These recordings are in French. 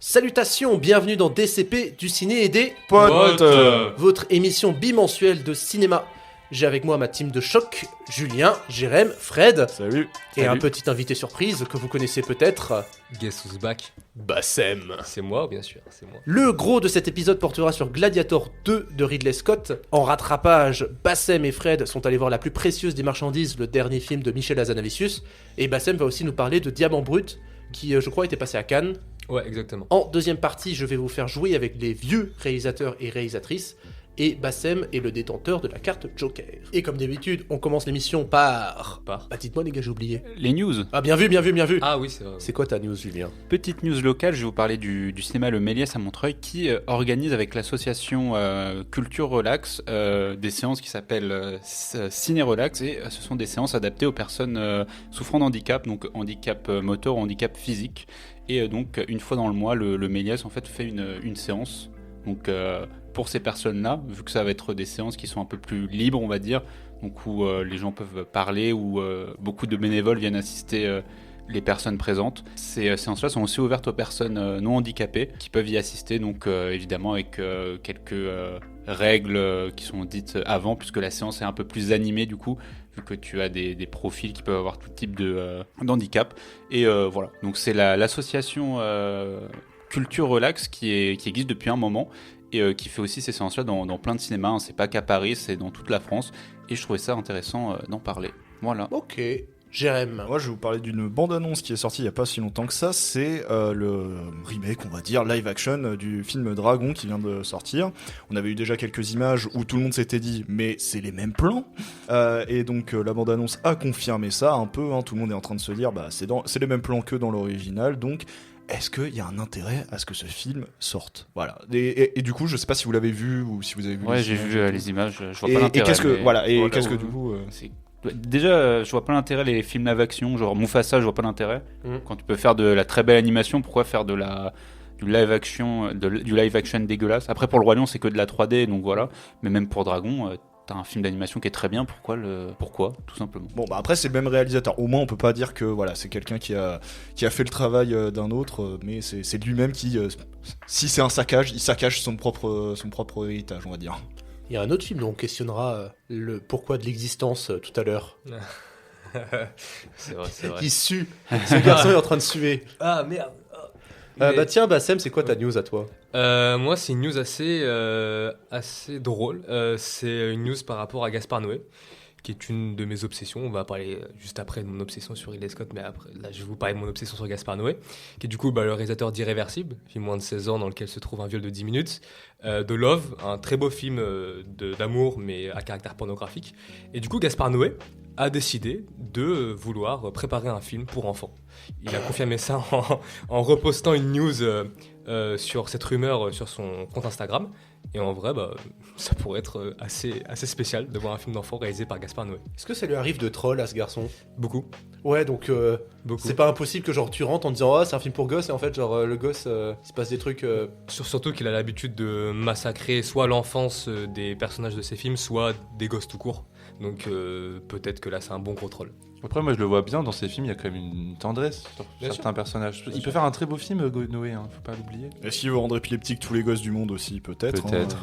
Salutations, bienvenue dans DCP, du ciné et des Potes. votre émission bimensuelle de cinéma. J'ai avec moi ma team de choc, Julien, Jérém, Fred, Salut. et un petit invité surprise que vous connaissez peut-être, Guess who's back? Bassem. C'est moi, bien sûr, c'est moi. Le gros de cet épisode portera sur Gladiator 2 de Ridley Scott. En rattrapage, Bassem et Fred sont allés voir La plus précieuse des marchandises, le dernier film de Michel Hazanavicius, et Bassem va aussi nous parler de Diamant Brut, qui je crois était passé à Cannes. Ouais, exactement. En deuxième partie, je vais vous faire jouer avec les vieux réalisateurs et réalisatrices, et Bassem est le détenteur de la carte Joker. Et comme d'habitude, on commence l'émission par... Bah dites-moi les gars, j'ai oublié. Les news. Ah bien vu, bien vu, bien vu. Ah oui, c'est vrai. C'est quoi ta news, Julien? Petite news locale, je vais vous parler du cinéma Le Méliès à Montreuil qui organise avec l'association Culture Relax des séances qui s'appellent Ciné Relax, et ce sont des séances adaptées aux personnes souffrant d'handicap, donc handicap moteur ou handicap physique. Et donc une fois dans le mois, le Méliès en fait fait une séance. Donc pour ces personnes-là, vu que ça va être des séances qui sont un peu plus libres, on va dire, donc où les gens peuvent parler, où beaucoup de bénévoles viennent assister les personnes présentes. Ces séances-là sont aussi ouvertes aux personnes non handicapées qui peuvent y assister, donc évidemment avec quelques règles qui sont dites avant, puisque la séance est un peu plus animée du coup, vu que tu as des profils qui peuvent avoir tout type d'handicap. Et voilà, donc c'est l'association Culture Relax qui existe depuis un moment, et qui fait aussi ces séances-là dans plein de cinémas, hein. C'est pas qu'à Paris, c'est dans toute la France, et je trouvais ça intéressant d'en parler. Voilà. Ok, Jérém. Moi, je vais vous parler d'une bande-annonce qui est sortie il n'y a pas si longtemps que ça. C'est le remake, on va dire, live action du film Dragon qui vient de sortir. On avait eu déjà quelques images où tout le monde s'était dit, mais c'est les mêmes plans. Et donc, la bande-annonce a confirmé ça un peu, hein. Tout le monde est en train de se dire, bah, c'est les mêmes plans que dans l'original, donc... Est-ce qu'il y a un intérêt à ce que ce film sorte? Voilà. Et du coup, je sais pas si vous l'avez vu ou si vous avez vu. Ouais, j'ai vu les images, je vois Et pas l'intérêt. qu'est-ce que, mais... voilà, et qu'est-ce que du coup. Déjà, je vois pas l'intérêt les films live action, genre Mufasa, je vois pas l'intérêt. Quand tu peux faire de la très belle animation, pourquoi faire du live action dégueulasse? Après, pour le Roi Lion, c'est que de la 3D, donc voilà. Mais même pour Dragon, t'as un film d'animation qui est très bien. Pourquoi tout simplement. Bon, bah après, c'est le même réalisateur. Au moins, on peut pas dire que voilà, c'est quelqu'un qui a fait le travail d'un autre, mais c'est lui-même qui, si c'est un saccage, il saccage son propre héritage, on va dire. Il y a un autre film dont on questionnera le pourquoi de l'existence tout à l'heure. C'est vrai. Il sue. Ce garçon est en train de suer. Ah merde. Bah tiens, Bassem, c'est quoi ta news à toi? Moi, c'est une news assez drôle. C'est une news par rapport à Gaspard Noé, qui est une de mes obsessions. On va parler juste après de mon obsession sur Ridley Scott, mais après, là, je vais vous parler de mon obsession sur Gaspard Noé, qui est du coup le réalisateur d'Irréversible, film moins de 16 ans dans lequel se trouve un viol de 10 minutes, de Love, un très beau film d'amour, mais à caractère pornographique. Et du coup, Gaspard Noé a décidé de vouloir préparer un film pour enfants. Il a confirmé ça en repostant une news sur cette rumeur sur son compte Instagram. Et en vrai, ça pourrait être assez spécial de voir un film d'enfant réalisé par Gaspard Noé. Est-ce que ça lui arrive de troll à ce garçon? Beaucoup. Ouais, donc Beaucoup. c'est pas impossible que genre tu rentres en disant c'est un film pour gosses, et en fait genre le gosse il se passe des trucs. Surtout qu'il a l'habitude de massacrer soit l'enfance des personnages de ses films, soit des gosses tout court. Donc peut-être que là c'est un bon gros troll. Après, moi je le vois bien dans ses films, il y a quand même une tendresse sur Bien certains personnages. Il peut faire un très beau film, Noé, hein, faut pas l'oublier. Est-ce qu'il veut rendre épileptique tous les gosses du monde aussi? Peut-être. Peut-être.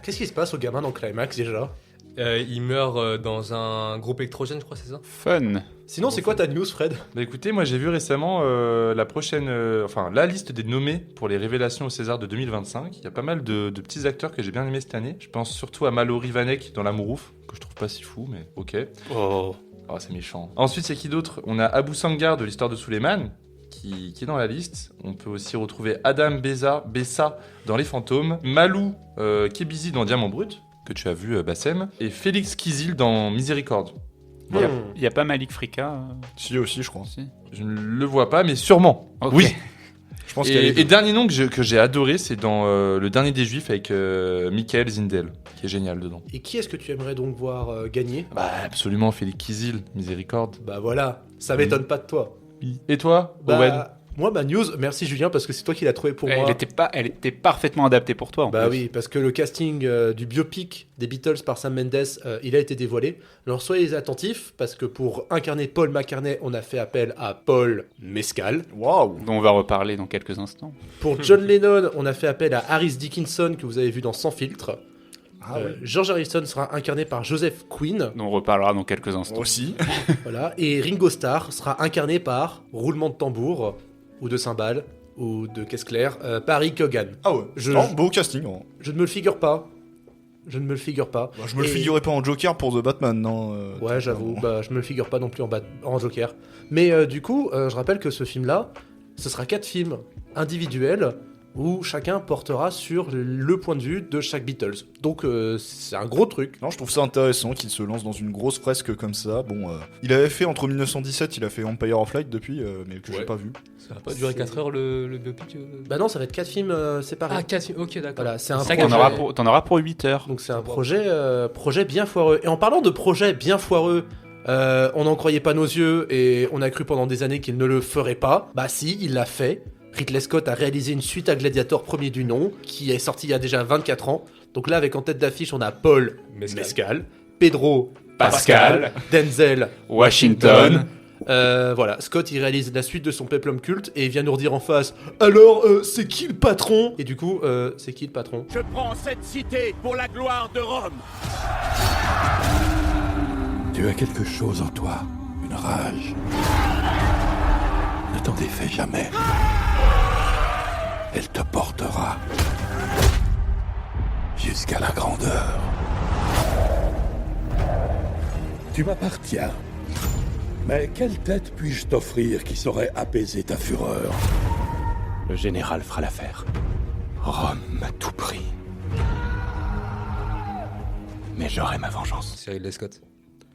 Qu'est-ce qui se passe au gamin dans Climax déjà? Il meurt dans un groupe électrogène, je crois, c'est ça? Fun. Sinon, c'est quoi ta news, Fred? Bah écoutez, moi j'ai vu récemment la liste des nommés pour les révélations au César de 2025. Il y a pas mal de petits acteurs que j'ai bien aimés cette année. Je pense surtout à Mallory Vanek dans L'amour ouf, que je trouve pas si fou, mais ok. Oh, c'est méchant. Ensuite, c'est qui d'autre? On a Abou Sangar de l'histoire de Suleiman, qui est dans la liste. On peut aussi retrouver Adam Bessa dans Les Fantômes, Malou Kebizi dans Diamant Brut, que tu as vu, Bassem, et Félix Kizil dans Miséricorde. Voilà. Il y a pas Malik Frika Si, aussi, je crois. aussi. Je ne le vois pas, mais sûrement. Ok. Oui. Je pense qu'il y a les deux. Et dernier nom que j'ai adoré, c'est dans Le Dernier des Juifs avec Michael Zindel, qui est génial dedans. Et qui est-ce que tu aimerais donc voir gagner? Bah absolument, Félix Kizil, Miséricorde. Bah voilà, ça m'étonne pas de toi. Et toi, Owen? Moi, ma news, merci Julien, parce que c'est toi qui l'as trouvé pour moi. Elle était parfaitement adaptée pour toi. En Bah plus. oui, parce que le casting du biopic des Beatles par Sam Mendes, il a été dévoilé. Alors soyez attentifs, parce que pour incarner Paul McCartney, on a fait appel à Paul Mescal. Waouh. Dont on va reparler dans quelques instants. Pour John Lennon, on a fait appel à Harris Dickinson, que vous avez vu dans Sans filtre. George Harrison sera incarné par Joseph Quinn. Dont on reparlera dans quelques instants. Aussi. Voilà. Et Ringo Starr sera incarné par, roulement de tambour, ou de cymbales, ou de caisse claire, par Rick Hogan. Ah ouais. Beau casting. Hein. Je ne me le figure pas. Je ne me le figure pas. Bah, je me le figurais pas en Joker pour The Batman, non Ouais, j'avoue. Bah, je me le figure pas non plus en Joker. Mais du coup, je rappelle que ce film-là, ce sera 4 films individuels où chacun portera sur le point de vue de chaque Beatles. Donc c'est un gros truc. Non, je trouve ça intéressant qu'il se lance dans une grosse fresque comme ça. Bon, il avait fait entre 1917, il a fait Empire of Light depuis, mais que j'ai pas vu. Ça va pas durer 4 heures le biopic Bah non, ça va être 4 films séparés. Ah, 4 films, ok, d'accord. Voilà, c'est un Ça, projet. T'en auras pour 8 heures. Donc c'est un projet bien foireux. Et en parlant de projet bien foireux, on n'en croyait pas nos yeux et on a cru pendant des années qu'il ne le ferait pas. Bah si, il l'a fait. Ridley Scott a réalisé une suite à Gladiator premier du nom, qui est sorti il y a déjà 24 ans. Donc là, avec en tête d'affiche, on a Paul Mescal, Pedro Pascal, Denzel Washington. Voilà, Scott il réalise la suite de son péplum culte et il vient nous redire en face alors c'est qui le patron? Et du coup c'est qui le patron? Je prends cette cité pour la gloire de Rome. Tu as quelque chose en toi, une rage. Ne t'en défais jamais. Elle te portera jusqu'à la grandeur. Tu m'appartiens. Mais quelle tête puis-je t'offrir qui saurait apaiser ta fureur? Le général fera l'affaire. Rome à tout prix. Mais j'aurai ma vengeance. C'est Ridley Scott.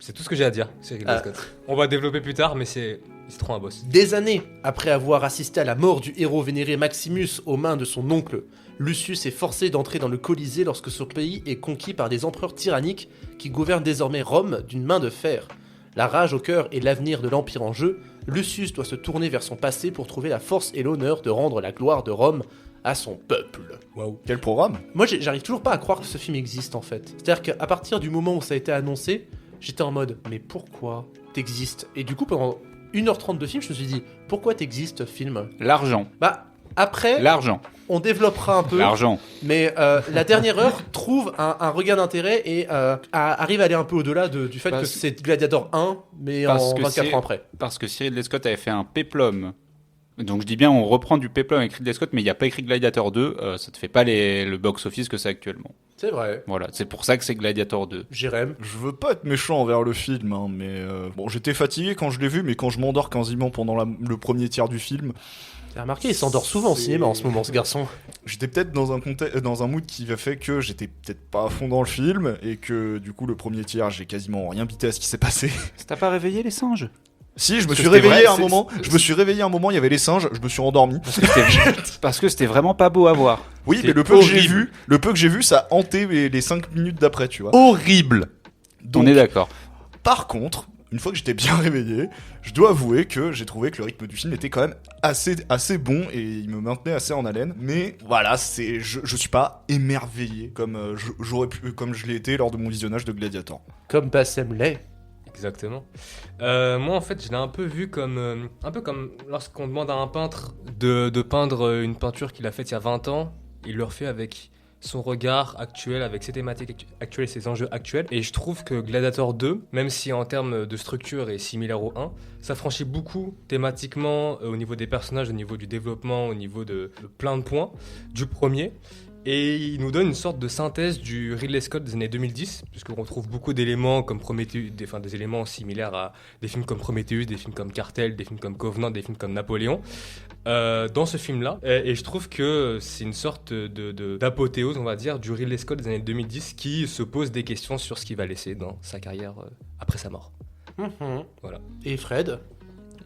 C'est tout ce que j'ai à dire, c'est Ridley Scott. On va développer plus tard, mais c'est trop un boss. Des années après avoir assisté à la mort du héros vénéré Maximus aux mains de son oncle, Lucius est forcé d'entrer dans le Colisée lorsque son pays est conquis par des empereurs tyranniques qui gouvernent désormais Rome d'une main de fer. La rage au cœur et l'avenir de l'Empire en jeu, Lucius doit se tourner vers son passé pour trouver la force et l'honneur de rendre la gloire de Rome à son peuple. Waouh. Quel programme. Moi j'arrive toujours pas à croire que ce film existe en fait. C'est-à-dire qu'à partir du moment où ça a été annoncé, j'étais en mode mais pourquoi t'existes? Et du coup pendant 1h30 de film, je me suis dit pourquoi t'existes film? L'argent. Bah après, L'argent. on développera un peu. L'argent. Mais la dernière heure trouve un regain d'intérêt et arrive à aller un peu au-delà du fait que c'est Gladiator 1, mais en 24 ans après. Parce que si Ridley Scott avait fait un péplum, donc je dis bien on reprend du péplum avec Ridley Scott, mais il n'y a pas écrit Gladiator 2, ça te fait pas le box-office que c'est actuellement. C'est vrai. Voilà, c'est pour ça que c'est Gladiator 2. Jérém. Je veux pas être méchant envers le film, hein, mais bon, j'étais fatigué quand je l'ai vu, mais quand je m'endors quasiment pendant le premier tiers du film, T'as remarqué, il s'endort souvent au cinéma en ce moment, ce garçon. j'étais peut-être dans un mood qui a fait que j'étais peut-être pas à fond dans le film et que du coup le premier tiers j'ai quasiment rien bité à ce qui s'est passé. Ça t'a pas réveillé les singes? Si, je me Parce suis que c'était réveillé vrai, à un moment. Je me suis réveillé à un moment, il y avait les singes, je me suis endormi. Parce que c'était vraiment pas beau à voir. Oui, C'est mais le peu horrible. que j'ai vu, ça a hanté les 5 minutes d'après, tu vois. Horrible. Donc, On est d'accord. par contre, une fois que j'étais bien réveillé, je dois avouer que j'ai trouvé que le rythme du film était quand même assez bon et il me maintenait assez en haleine. Mais voilà, je suis pas émerveillé comme comme je l'ai été lors de mon visionnage de Gladiator. Comme Bassem l'est. Exactement. Moi, en fait, je l'ai un peu vu comme lorsqu'on demande à un peintre de peindre une peinture qu'il a faite il y a 20 ans, il le refait avec son regard actuel, avec ses thématiques actuelles et ses enjeux actuels. Et je trouve que Gladiator 2, même si en termes de structure est similaire au 1, ça franchit beaucoup thématiquement au niveau des personnages, au niveau du développement, au niveau de plein de points du premier. Et il nous donne une sorte de synthèse du Ridley Scott des années 2010, puisqu'on retrouve beaucoup d'éléments comme Prometheus, des éléments similaires à des films comme Prometheus, des films comme Cartel, des films comme Covenant, des films comme Napoléon, dans ce film-là. Et je trouve que c'est une sorte d'apothéose, on va dire, du Ridley Scott des années 2010 qui se pose des questions sur ce qu'il va laisser dans sa carrière après sa mort. Voilà. Et Fred?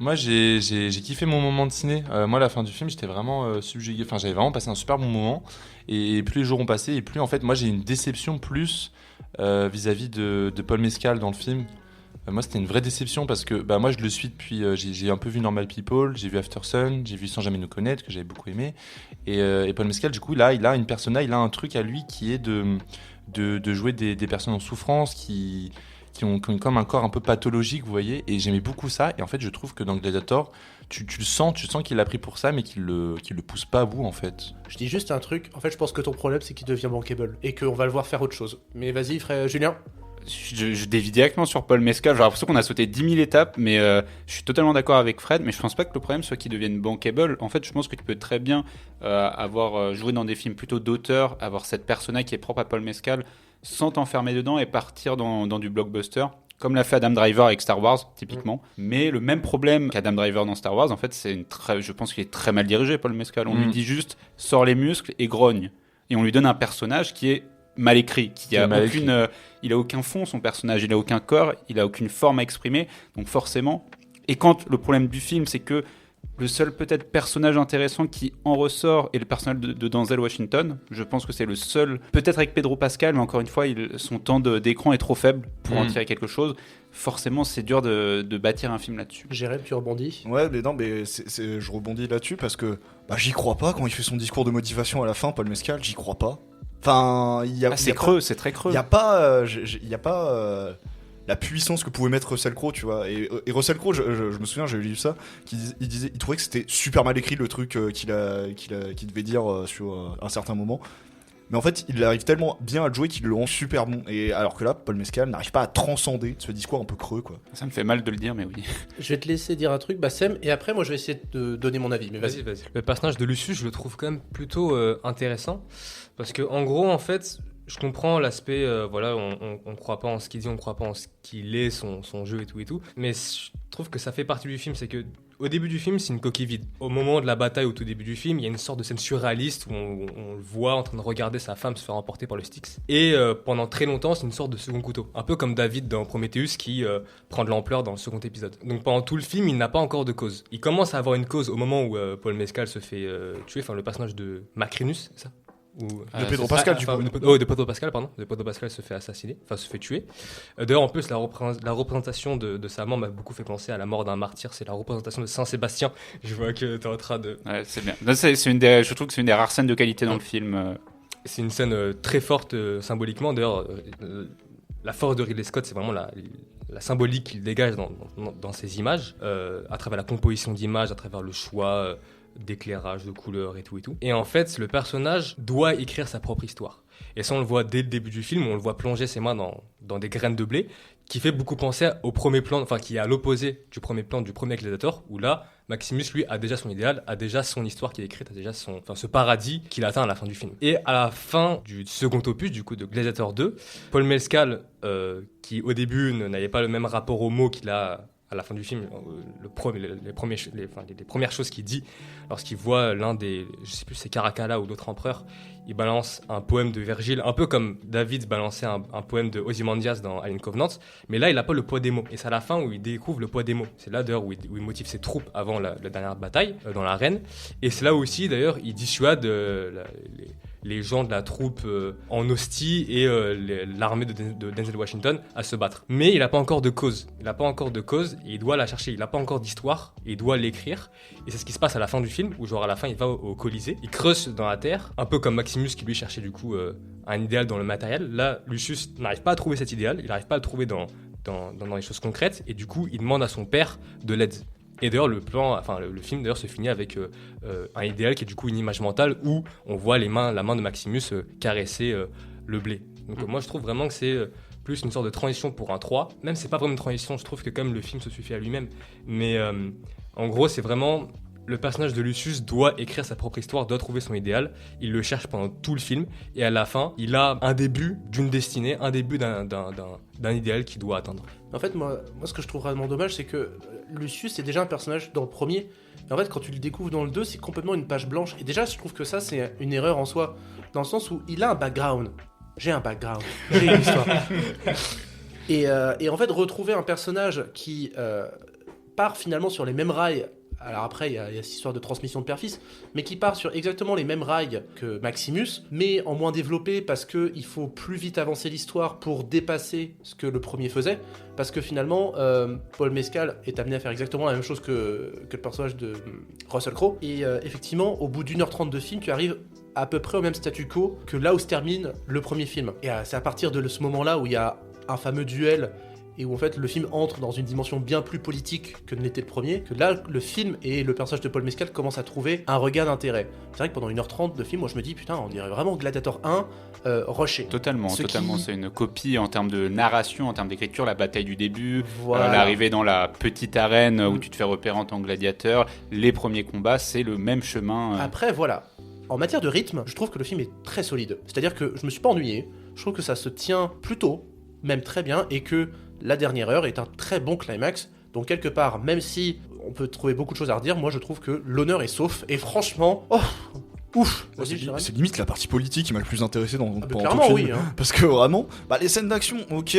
Moi, j'ai kiffé mon moment de ciné. Moi, à la fin du film, j'étais vraiment subjugué. Enfin, j'avais vraiment passé un super bon moment. Et plus les jours ont passé, et plus, en fait, moi, j'ai une déception plus vis-à-vis de Paul Mescal dans le film. Moi, c'était une vraie déception parce que moi, je le suis depuis. J'ai un peu vu Normal People, j'ai vu After Sun, j'ai vu Sans jamais nous connaître, que j'avais beaucoup aimé. Et Paul Mescal, du coup, là, il a une persona, il a un truc à lui qui est de jouer des personnes en souffrance qui ont comme un corps un peu pathologique, vous voyez. Et j'aimais beaucoup ça. Et en fait, je trouve que dans Gladiator, tu le sens qu'il l'a pris pour ça, mais qu'il le pousse pas à bout, en fait. Je dis juste un truc, en fait, je pense que ton problème, c'est qu'il devient bankable et qu'on va le voir faire autre chose. Mais vas-y, frère Julien. Je dévie directement sur Paul Mescal. J'ai l'impression qu'on a sauté 10 000 étapes, mais je suis totalement d'accord avec Fred. Mais je pense pas que le problème soit qu'il devienne bankable. En fait, je pense que tu peux très bien avoir joué dans des films plutôt d'auteur, avoir cette persona qui est propre à Paul Mescal, sans t'enfermer dedans et partir dans du blockbuster, comme l'a fait Adam Driver avec Star Wars, typiquement. Mais le même problème qu'Adam Driver dans Star Wars, en fait, je pense qu'il est très mal dirigé, Paul Mescal. On lui dit juste, sors les muscles et grogne. Et on lui donne un personnage qui est mal écrit, il a aucun fond, son personnage, il a aucun corps, il a aucune forme à exprimer, donc forcément. Et quand le problème du film, c'est que le seul peut-être personnage intéressant qui en ressort est le personnage de Denzel Washington. Je pense que c'est le seul, peut-être avec Pedro Pascal, mais encore une fois, son temps d'écran est trop faible pour en tirer quelque chose. Forcément, c'est dur de bâtir un film là-dessus. Jérém, tu rebondis ? Ouais, mais non, mais je rebondis là-dessus parce que j'y crois pas quand il fait son discours de motivation à la fin, Paul Mescal, j'y crois pas. Enfin, c'est creux, c'est très creux. Il y a pas la puissance que pouvait mettre Russell Crowe, tu vois. Et Russell Crowe, je me souviens, j'avais lu ça, il trouvait que c'était super mal écrit le truc qu'il devait dire sur un certain moment. Mais en fait, il arrive tellement bien à le jouer qu'il le rend super bon. Et alors que là, Paul Mescal n'arrive pas à transcender ce discours un peu creux, quoi. Ça me fait mal de le dire, mais oui. Je vais te laisser dire un truc, Bassem, et après, moi, je vais essayer de donner mon avis. Mais vas-y. Le personnage de Lucius, je le trouve quand même plutôt intéressant. Parce que, en gros, en fait, je comprends l'aspect, on croit pas en ce qu'il dit, on croit pas en ce qu'il est, son jeu et tout. Mais je trouve que ça fait partie du film, c'est que au début du film, c'est une coquille vide. Au moment de la bataille, au tout début du film, il y a une sorte de scène surréaliste où on le voit en train de regarder sa femme se faire emporter par le Styx. Et pendant très longtemps, c'est une sorte de second couteau. Un peu comme David dans Prometheus qui prend de l'ampleur dans le second épisode. Donc pendant tout le film, il n'a pas encore de cause. Il commence à avoir une cause au moment où Paul Mescal se fait tuer, le personnage de Macrinus, c'est ça ? De Pedro Pascal, du coup. De Pedro Pascal, pardon. De Pedro Pascal se fait assassiner, se fait tuer. D'ailleurs, en plus, la représentation de sa mort m'a beaucoup fait penser à la mort d'un martyr. C'est la représentation de Saint-Sébastien. Je vois que t'es en train de... Ouais, c'est bien. Je trouve que c'est une des rares scènes de qualité dans le film. C'est une scène très forte symboliquement. D'ailleurs, la force de Ridley Scott, c'est vraiment la symbolique qu'il dégage dans ses images, à travers la composition d'images, à travers le choix... d'éclairage, de couleurs et tout. Et en fait, le personnage doit écrire sa propre histoire. Et ça, on le voit dès le début du film, on le voit plonger ses mains dans des graines de blé, qui fait beaucoup penser au premier plan, qui est à l'opposé du premier plan du premier Gladiator, où là, Maximus, lui, a déjà son idéal, a déjà son histoire qui est écrite, a déjà ce paradis qu'il atteint à la fin du film. Et à la fin du second opus, du coup, de Gladiator 2, Paul Mescal, qui au début n'avait pas le même rapport aux mots qu'il a à la fin du film, les premières choses qu'il dit lorsqu'il voit l'un des, je sais plus, c'est Caracalla ou d'autres empereurs, il balance un poème de Virgile, un peu comme David balançait un poème de Ozymandias dans Alien Covenant, mais là il n'a pas le poids des mots, et c'est à la fin où il découvre le poids des mots. C'est là d'ailleurs où il motive ses troupes avant la dernière bataille dans l'arène, et c'est là aussi d'ailleurs il dissuade les gens de la troupe en hostie et l'armée de Denzel Washington à se battre. Mais il n'a pas encore de cause. Et il doit la chercher. Il n'a pas encore d'histoire et il doit l'écrire. Et c'est ce qui se passe à la fin du film, où genre à la fin il va au Colisée, il creuse dans la terre, un peu comme Maximus qui lui cherchait du coup un idéal dans le matériel. Là, Lucius n'arrive pas à trouver cet idéal, il n'arrive pas à le trouver dans les choses concrètes, et du coup il demande à son père de l'aide. Et d'ailleurs, le film d'ailleurs se finit avec un idéal qui est du coup une image mentale où on voit la main de Maximus caresser le blé. Donc moi je trouve vraiment que c'est plus une sorte de transition pour un 3. Même c'est pas vraiment une transition, je trouve que quand même le film se suffit à lui-même. Mais en gros, c'est vraiment le personnage de Lucius doit écrire sa propre histoire, doit trouver son idéal. Il le cherche pendant tout le film et à la fin, il a un début d'une destinée, un début d'un idéal qu'il doit atteindre. En fait, moi, ce que je trouve vraiment dommage, c'est que Lucius, c'est déjà un personnage dans le premier. Et en fait, quand tu le découvres dans le 2, c'est complètement une page blanche. Et déjà, je trouve que ça, c'est une erreur en soi. Dans le sens où il a un background. J'ai un background. J'ai une histoire. Et en fait, retrouver un personnage qui part finalement sur les mêmes rails alors après il y a cette histoire de transmission de père-fils, mais qui part sur exactement les mêmes rails que Maximus, mais en moins développé parce qu'il faut plus vite avancer l'histoire pour dépasser ce que le premier faisait, parce que finalement Paul Mescal est amené à faire exactement la même chose que le personnage de Russell Crowe, et effectivement au bout d'1h30 de film tu arrives à peu près au même statu quo que là où se termine le premier film. Et c'est à partir de ce moment-là où il y a un fameux duel et où en fait le film entre dans une dimension bien plus politique que ne l'était le premier, que là le film et le personnage de Paul Mescal commencent à trouver un regain d'intérêt. C'est vrai que pendant 1h30 de film, moi je me dis putain, on dirait vraiment Gladiator 1 rushé. Totalement, c'est une copie en termes de narration, en termes d'écriture, la bataille du début, Voilà. l'arrivée dans la petite arène où tu te fais repérer en tant que gladiateur, les premiers combats, c'est le même chemin. Après voilà, en matière de rythme, je trouve que le film est très solide. C'est-à-dire que je me suis pas ennuyé, je trouve que ça se tient plutôt, même très bien, et que la dernière heure est un très bon climax. Donc quelque part, même si on peut trouver beaucoup de choses à redire, moi je trouve que l'honneur est sauf. Et franchement, ouf. Ouais, Vas-y, Jérôme. c'est limite la partie politique qui m'a le plus intéressé pendant clairement, tout le film. oui, hein. Parce que vraiment, les scènes d'action, ok,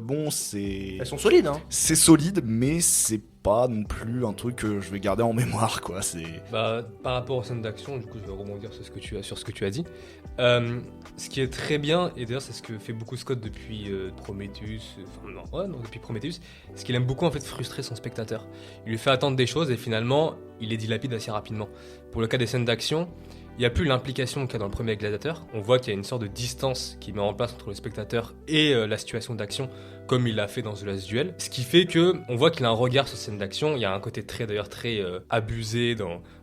bon, c'est... Elles sont solides, hein. C'est solide, mais c'est pas non plus un truc que je vais garder en mémoire, quoi. C'est... Par rapport aux scènes d'action, du coup, je vais rebondir sur ce que tu as dit. Ce qui est très bien, et d'ailleurs c'est ce que fait beaucoup Scott depuis Prometheus, depuis Prometheus, c'est qu'il aime beaucoup en fait frustrer son spectateur. Il lui fait attendre des choses et finalement, il les dilapide assez rapidement. Pour le cas des scènes d'action, il n'y a plus l'implication qu'il y a dans le premier Gladiator. On voit qu'il y a une sorte de distance qui met en place entre le spectateur et la situation d'action, comme il l'a fait dans The Last Duel. Ce qui fait que on voit qu'il a un regard sur cette scène d'action. Il y a un côté très abusé.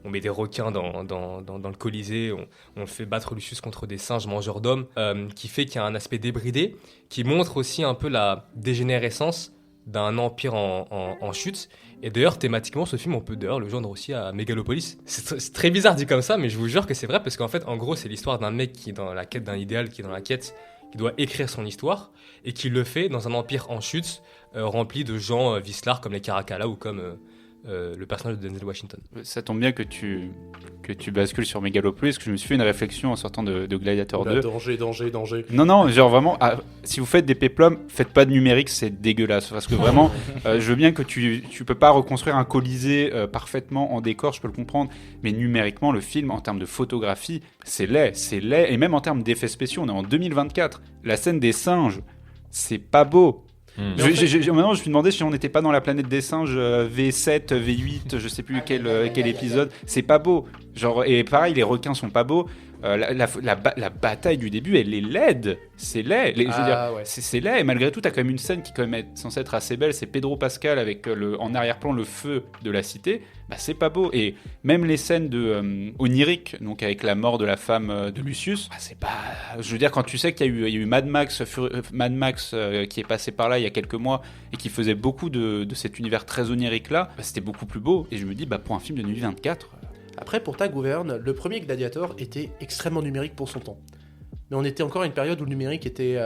On met des requins dans le Colisée, on fait battre Lucius contre des singes mangeurs d'hommes, qui fait qu'il y a un aspect débridé, qui montre aussi un peu la dégénérescence d'un empire en chute. Et d'ailleurs, thématiquement, ce film, on peut d'ailleurs le joindre aussi à Megalopolis. C'est très bizarre dit comme ça, mais je vous jure que c'est vrai, parce qu'en fait, en gros, c'est l'histoire d'un mec qui est dans la quête d'un idéal, qui doit écrire son histoire, et qui le fait dans un empire en chute, rempli de gens vicelards comme les Caracalla ou comme le personnage de Denzel Washington. Ça tombe bien que tu bascules sur Megalopolis, parce que je me suis fait une réflexion en sortant de Gladiator 2. Danger. Non, genre vraiment, si vous faites des péplums, faites pas de numérique, c'est dégueulasse. Parce que vraiment, je veux bien que tu peux pas reconstruire un Colisée parfaitement en décor, je peux le comprendre, mais numériquement, le film, en termes de photographie, c'est laid, et même en termes d'effets spéciaux, on est en 2024. La scène des singes, c'est pas beau. Maintenant, je me suis demandé si on n'était pas dans la planète des singes V7, V8, je sais plus quel épisode. C'est pas beau. Genre, et pareil, les requins sont pas beaux. La bataille du début, elle est laide. C'est laid. C'est laid. Et malgré tout, t'as quand même une scène qui quand même est censée être assez belle. C'est Pedro Pascal avec en arrière-plan le feu de la cité. C'est pas beau. Et même les scènes de oniriques, donc avec la mort de la femme de Lucius, c'est pas. Je veux dire, quand tu sais qu'il y a eu Mad Max qui est passé par là il y a quelques mois et qui faisait beaucoup de cet univers très onirique là, c'était beaucoup plus beau. Et je me dis, pour un film de 2024. Après, pour ta gouverne, le premier Gladiator était extrêmement numérique pour son temps. Mais on était encore à une période où le numérique était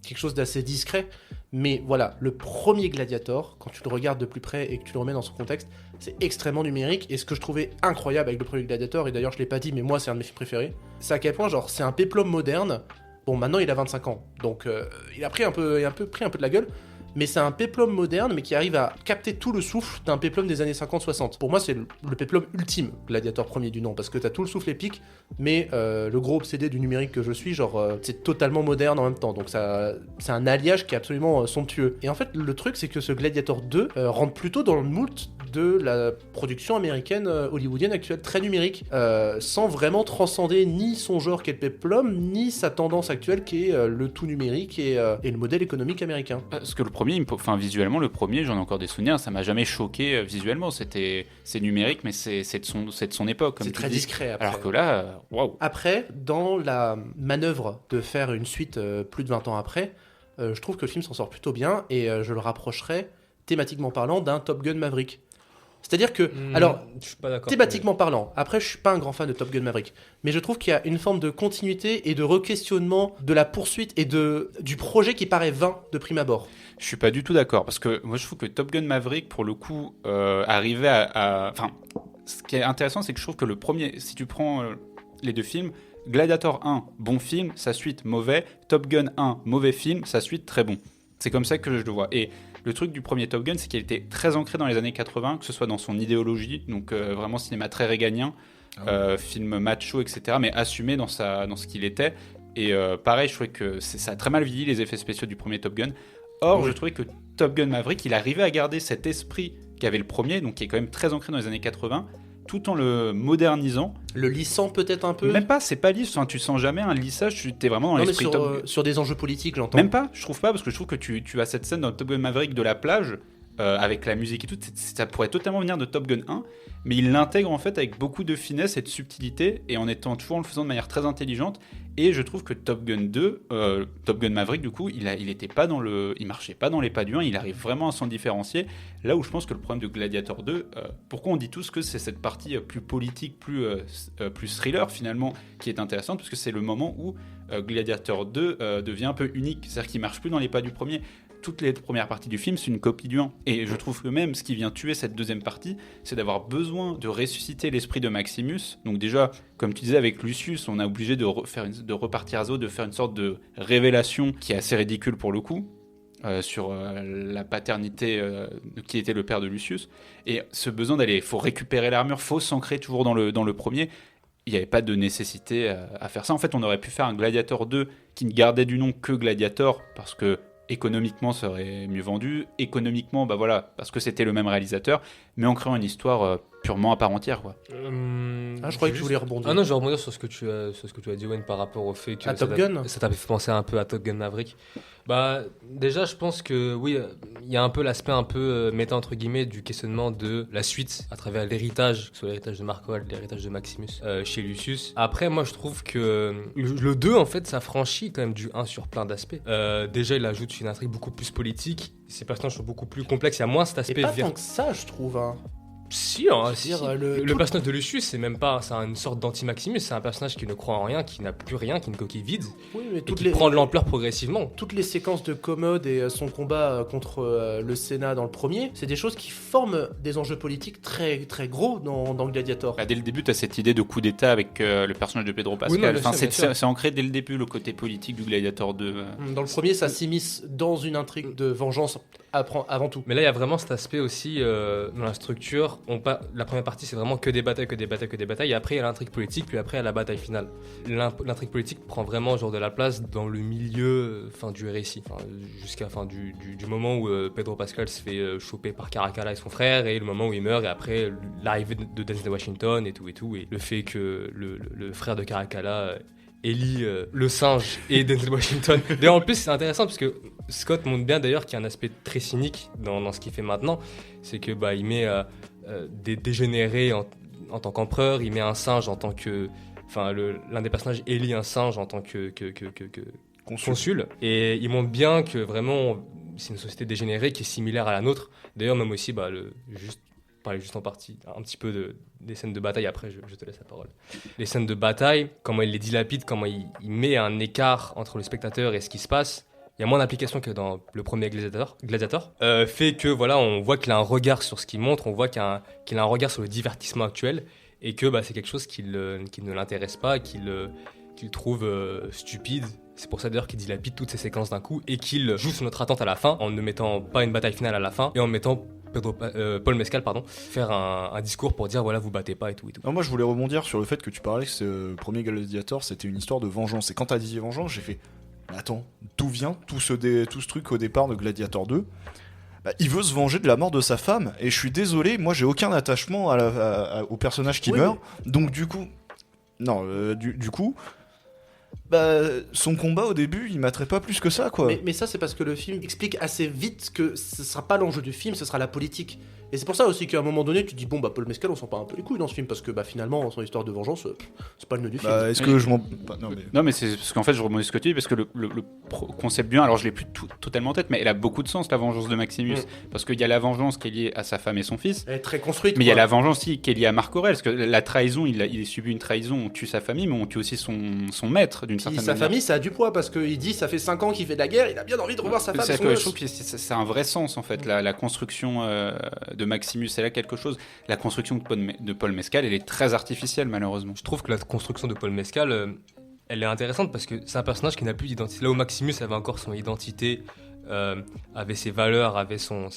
quelque chose d'assez discret. Mais voilà, le premier Gladiator, quand tu le regardes de plus près et que tu le remets dans son contexte, c'est extrêmement numérique. Et ce que je trouvais incroyable avec le premier Gladiator, et d'ailleurs je l'ai pas dit, mais moi c'est un de mes films préférés, c'est à quel point genre c'est un péplum moderne. Bon, maintenant il a 25 ans, donc il a pris un peu de la gueule. Mais c'est un péplum moderne, mais qui arrive à capter tout le souffle d'un péplum des années 50-60. Pour moi, c'est le péplum ultime, Gladiator premier du nom, parce que t'as tout le souffle épique, mais le gros obsédé du numérique que je suis, c'est totalement moderne en même temps. Donc c'est un alliage qui est absolument somptueux. Et en fait, le truc, c'est que ce Gladiator 2 rentre plutôt dans le moult de la production américaine hollywoodienne actuelle, très numérique, sans vraiment transcender ni son genre qui est le péplum, ni sa tendance actuelle qui est le tout numérique et le modèle économique américain. Parce que le premier, visuellement, le premier, j'en ai encore des souvenirs, ça m'a jamais choqué visuellement. C'est numérique, mais c'est de son époque. C'est très discret après. Alors que là, waouh. Après, dans la manœuvre de faire une suite plus de 20 ans après, je trouve que le film s'en sort plutôt bien et je le rapprocherais, thématiquement parlant, d'un Top Gun Maverick. C'est-à-dire que, je suis pas d'accord, thématiquement parlant, après je suis pas un grand fan de Top Gun Maverick, mais je trouve qu'il y a une forme de continuité et de re-questionnement de la poursuite et du projet qui paraît vain de prime abord. Je suis pas du tout d'accord, parce que moi je trouve que Top Gun Maverick, pour le coup, arrivait Enfin, ce qui est intéressant, c'est que je trouve que le premier, si tu prends les deux films, Gladiator 1, bon film, sa suite mauvais, Top Gun 1, mauvais film, sa suite très bon. C'est comme ça que je le vois. Et Le truc du premier Top Gun, c'est qu'il était très ancré dans les années 80, que ce soit dans son idéologie, donc vraiment cinéma très réganien, film macho, etc., mais assumé dans ce qu'il était. Et pareil, je trouvais que ça a très mal vieilli les effets spéciaux du premier Top Gun. Or, je trouvais que Top Gun Maverick, il arrivait à garder cet esprit qu'avait le premier, donc qui est quand même très ancré dans les années 80, tout en le modernisant. Le lissant peut-être un peu. Même pas, c'est pas lisse, tu sens jamais un lissage, tu es vraiment dans Non, mais l'esprit Top Gun. sur des enjeux politiques, j'entends. Même pas, je trouve pas, parce que je trouve que tu as cette scène dans Top Gun Maverick de la plage, avec la musique et tout, ça pourrait totalement venir de Top Gun 1, mais il l'intègre en fait avec beaucoup de finesse et de subtilité, et en le faisant de manière très intelligente. Et je trouve que Top Gun 2, Top Gun Maverick, du coup, il était pas il marchait pas dans les pas du 1, il arrive vraiment à s'en différencier. Là où je pense que le problème de Gladiator 2, pourquoi on dit tous que c'est cette partie plus politique, plus thriller finalement, qui est intéressante, parce que c'est le moment où Gladiator 2 devient un peu unique, c'est-à-dire qu'il marche plus dans les pas du premier. Toutes les premières parties du film, c'est une copie du 1. Et je trouve que même ce qui vient tuer cette deuxième partie, c'est d'avoir besoin de ressusciter l'esprit de Maximus. Donc déjà, comme tu disais avec Lucius, on a obligé de repartir à zéro, de faire une sorte de révélation qui est assez ridicule pour le coup, sur la paternité qui était le père de Lucius. Et ce besoin il faut récupérer l'armure, faut s'ancrer toujours dans le premier. Il n'y avait pas de nécessité à faire ça. En fait, on aurait pu faire un Gladiator 2 qui ne gardait du nom que Gladiator, parce que économiquement ça aurait mieux vendu, parce que c'était le même réalisateur, mais en créant une histoire purement à part entière, quoi. Je croyais que tu voulais rebondir. Ah non, je vais rebondir sur ce que tu as dit, Wayne, par rapport au fait que ça t'a fait penser un peu à Top Gun Maverick. Bah déjà, je pense que oui, il y a un peu l'aspect un peu méta entre guillemets du questionnement de la suite à travers l'héritage, que ce soit l'héritage de Mark Howard, l'héritage de Maximus chez Lucius. Après, moi, je trouve que le 2 en fait, ça franchit quand même du 1 sur plein d'aspects. Déjà, il ajoute une intrigue beaucoup plus politique. Ces personnages sont beaucoup plus complexes. Il y a moins cet aspect. Et pas tant que ça, je trouve. Hein. Si, le personnage de Lucius, c'est même pas, c'est une sorte d'anti-Maximus, c'est un personnage qui ne croit en rien, qui n'a plus rien, qui est une coquille vide, et qui prend de l'ampleur progressivement. Toutes les séquences de Commode et son combat contre le Sénat dans le premier, c'est des choses qui forment des enjeux politiques très, très gros dans Gladiator. Dès le début, tu as cette idée de coup d'état avec le personnage de Pedro Pascal. C'est ancré dès le début, le côté politique du Gladiator 2. Dans le premier, ça s'immisce dans une intrigue de vengeance avant tout. Mais là, il y a vraiment cet aspect aussi dans la structure. La première partie, c'est vraiment que des batailles, et après il y a l'intrigue politique, puis après il y a la bataille finale. L'intrigue politique prend vraiment genre de la place dans le milieu du récit, jusqu'à du moment où Pedro Pascal se fait choper par Caracalla et son frère, et le moment où il meurt, et après l'arrivée de Denzel Washington et tout, et le fait que le frère de Caracalla élit le singe et Denzel Washington. D'ailleurs, en plus, c'est intéressant parce que Scott montre bien d'ailleurs qu'il y a un aspect très cynique dans ce qu'il fait maintenant, c'est que il met des dégénérés en tant qu'empereur, il met un singe en tant que... l'un des personnages élit un singe en tant que consul. Et il montre bien que vraiment, c'est une société dégénérée qui est similaire à la nôtre. D'ailleurs, même aussi, parler juste en partie, un petit peu des scènes de bataille, après je te laisse la parole. Les scènes de bataille, comment il les dilapide, comment il met un écart entre le spectateur et ce qui se passe. Il y a moins d'application que dans le premier Gladiator. Fait que on voit qu'il a un regard sur ce qu'il montre, on voit qu'il a un regard sur le divertissement actuel, et que c'est quelque chose qui ne l'intéresse pas, qu'il trouve stupide. C'est pour ça d'ailleurs qu'il dilapide toutes ces séquences d'un coup, et qu'il joue sur notre attente à la fin, en ne mettant pas une bataille finale à la fin, et en mettant Paul Mescal faire un discours pour dire vous battez pas et tout. Non, moi je voulais rebondir sur le fait que tu parlais que ce premier Gladiator c'était une histoire de vengeance, et quand t'as dit vengeance, j'ai fait attends, d'où vient tout ce truc au départ de Gladiator 2 ? Il veut se venger de la mort de sa femme, et je suis désolé, moi j'ai aucun attachement au personnage qui meurt, donc du coup son combat au début il m'attrait pas plus que ça, quoi. Mais ça c'est parce que le film explique assez vite que ce sera pas l'enjeu du film, ce sera la politique. Et c'est pour ça aussi qu'à un moment donné tu te dis Paul Mescal on s'en part un peu les couilles dans ce film, parce que finalement son histoire de vengeance c'est pas le nœud du film. Est-ce que je m'en... Non mais c'est parce qu'en fait je rebondis ce que tu dis, parce que le concept du 1, alors je l'ai plus totalement en tête, mais elle a beaucoup de sens, la vengeance de Maximus, parce qu'il y a la vengeance qui est liée à sa femme et son fils, elle est très construite, mais il y a la vengeance aussi qui est liée à Marc Aurèle, parce que la trahison, il subit une trahison, on tue sa famille, mais on tue aussi son maître d'une certaine manière. Sa famille ça a du poids, parce qu'il dit ça fait 5 ans qu'il fait de la guerre, il a bien envie de revoir sa femme et son gosse. Je trouve que c'est un vrai sens en fait, la construction de Maximus, c'est là quelque chose. La construction de Paul Mescal, elle est très artificielle malheureusement. Je trouve que la construction de Paul Mescal, elle est intéressante parce que c'est un personnage qui n'a plus d'identité. Là où Maximus avait encore son identité avait ses valeurs, avait son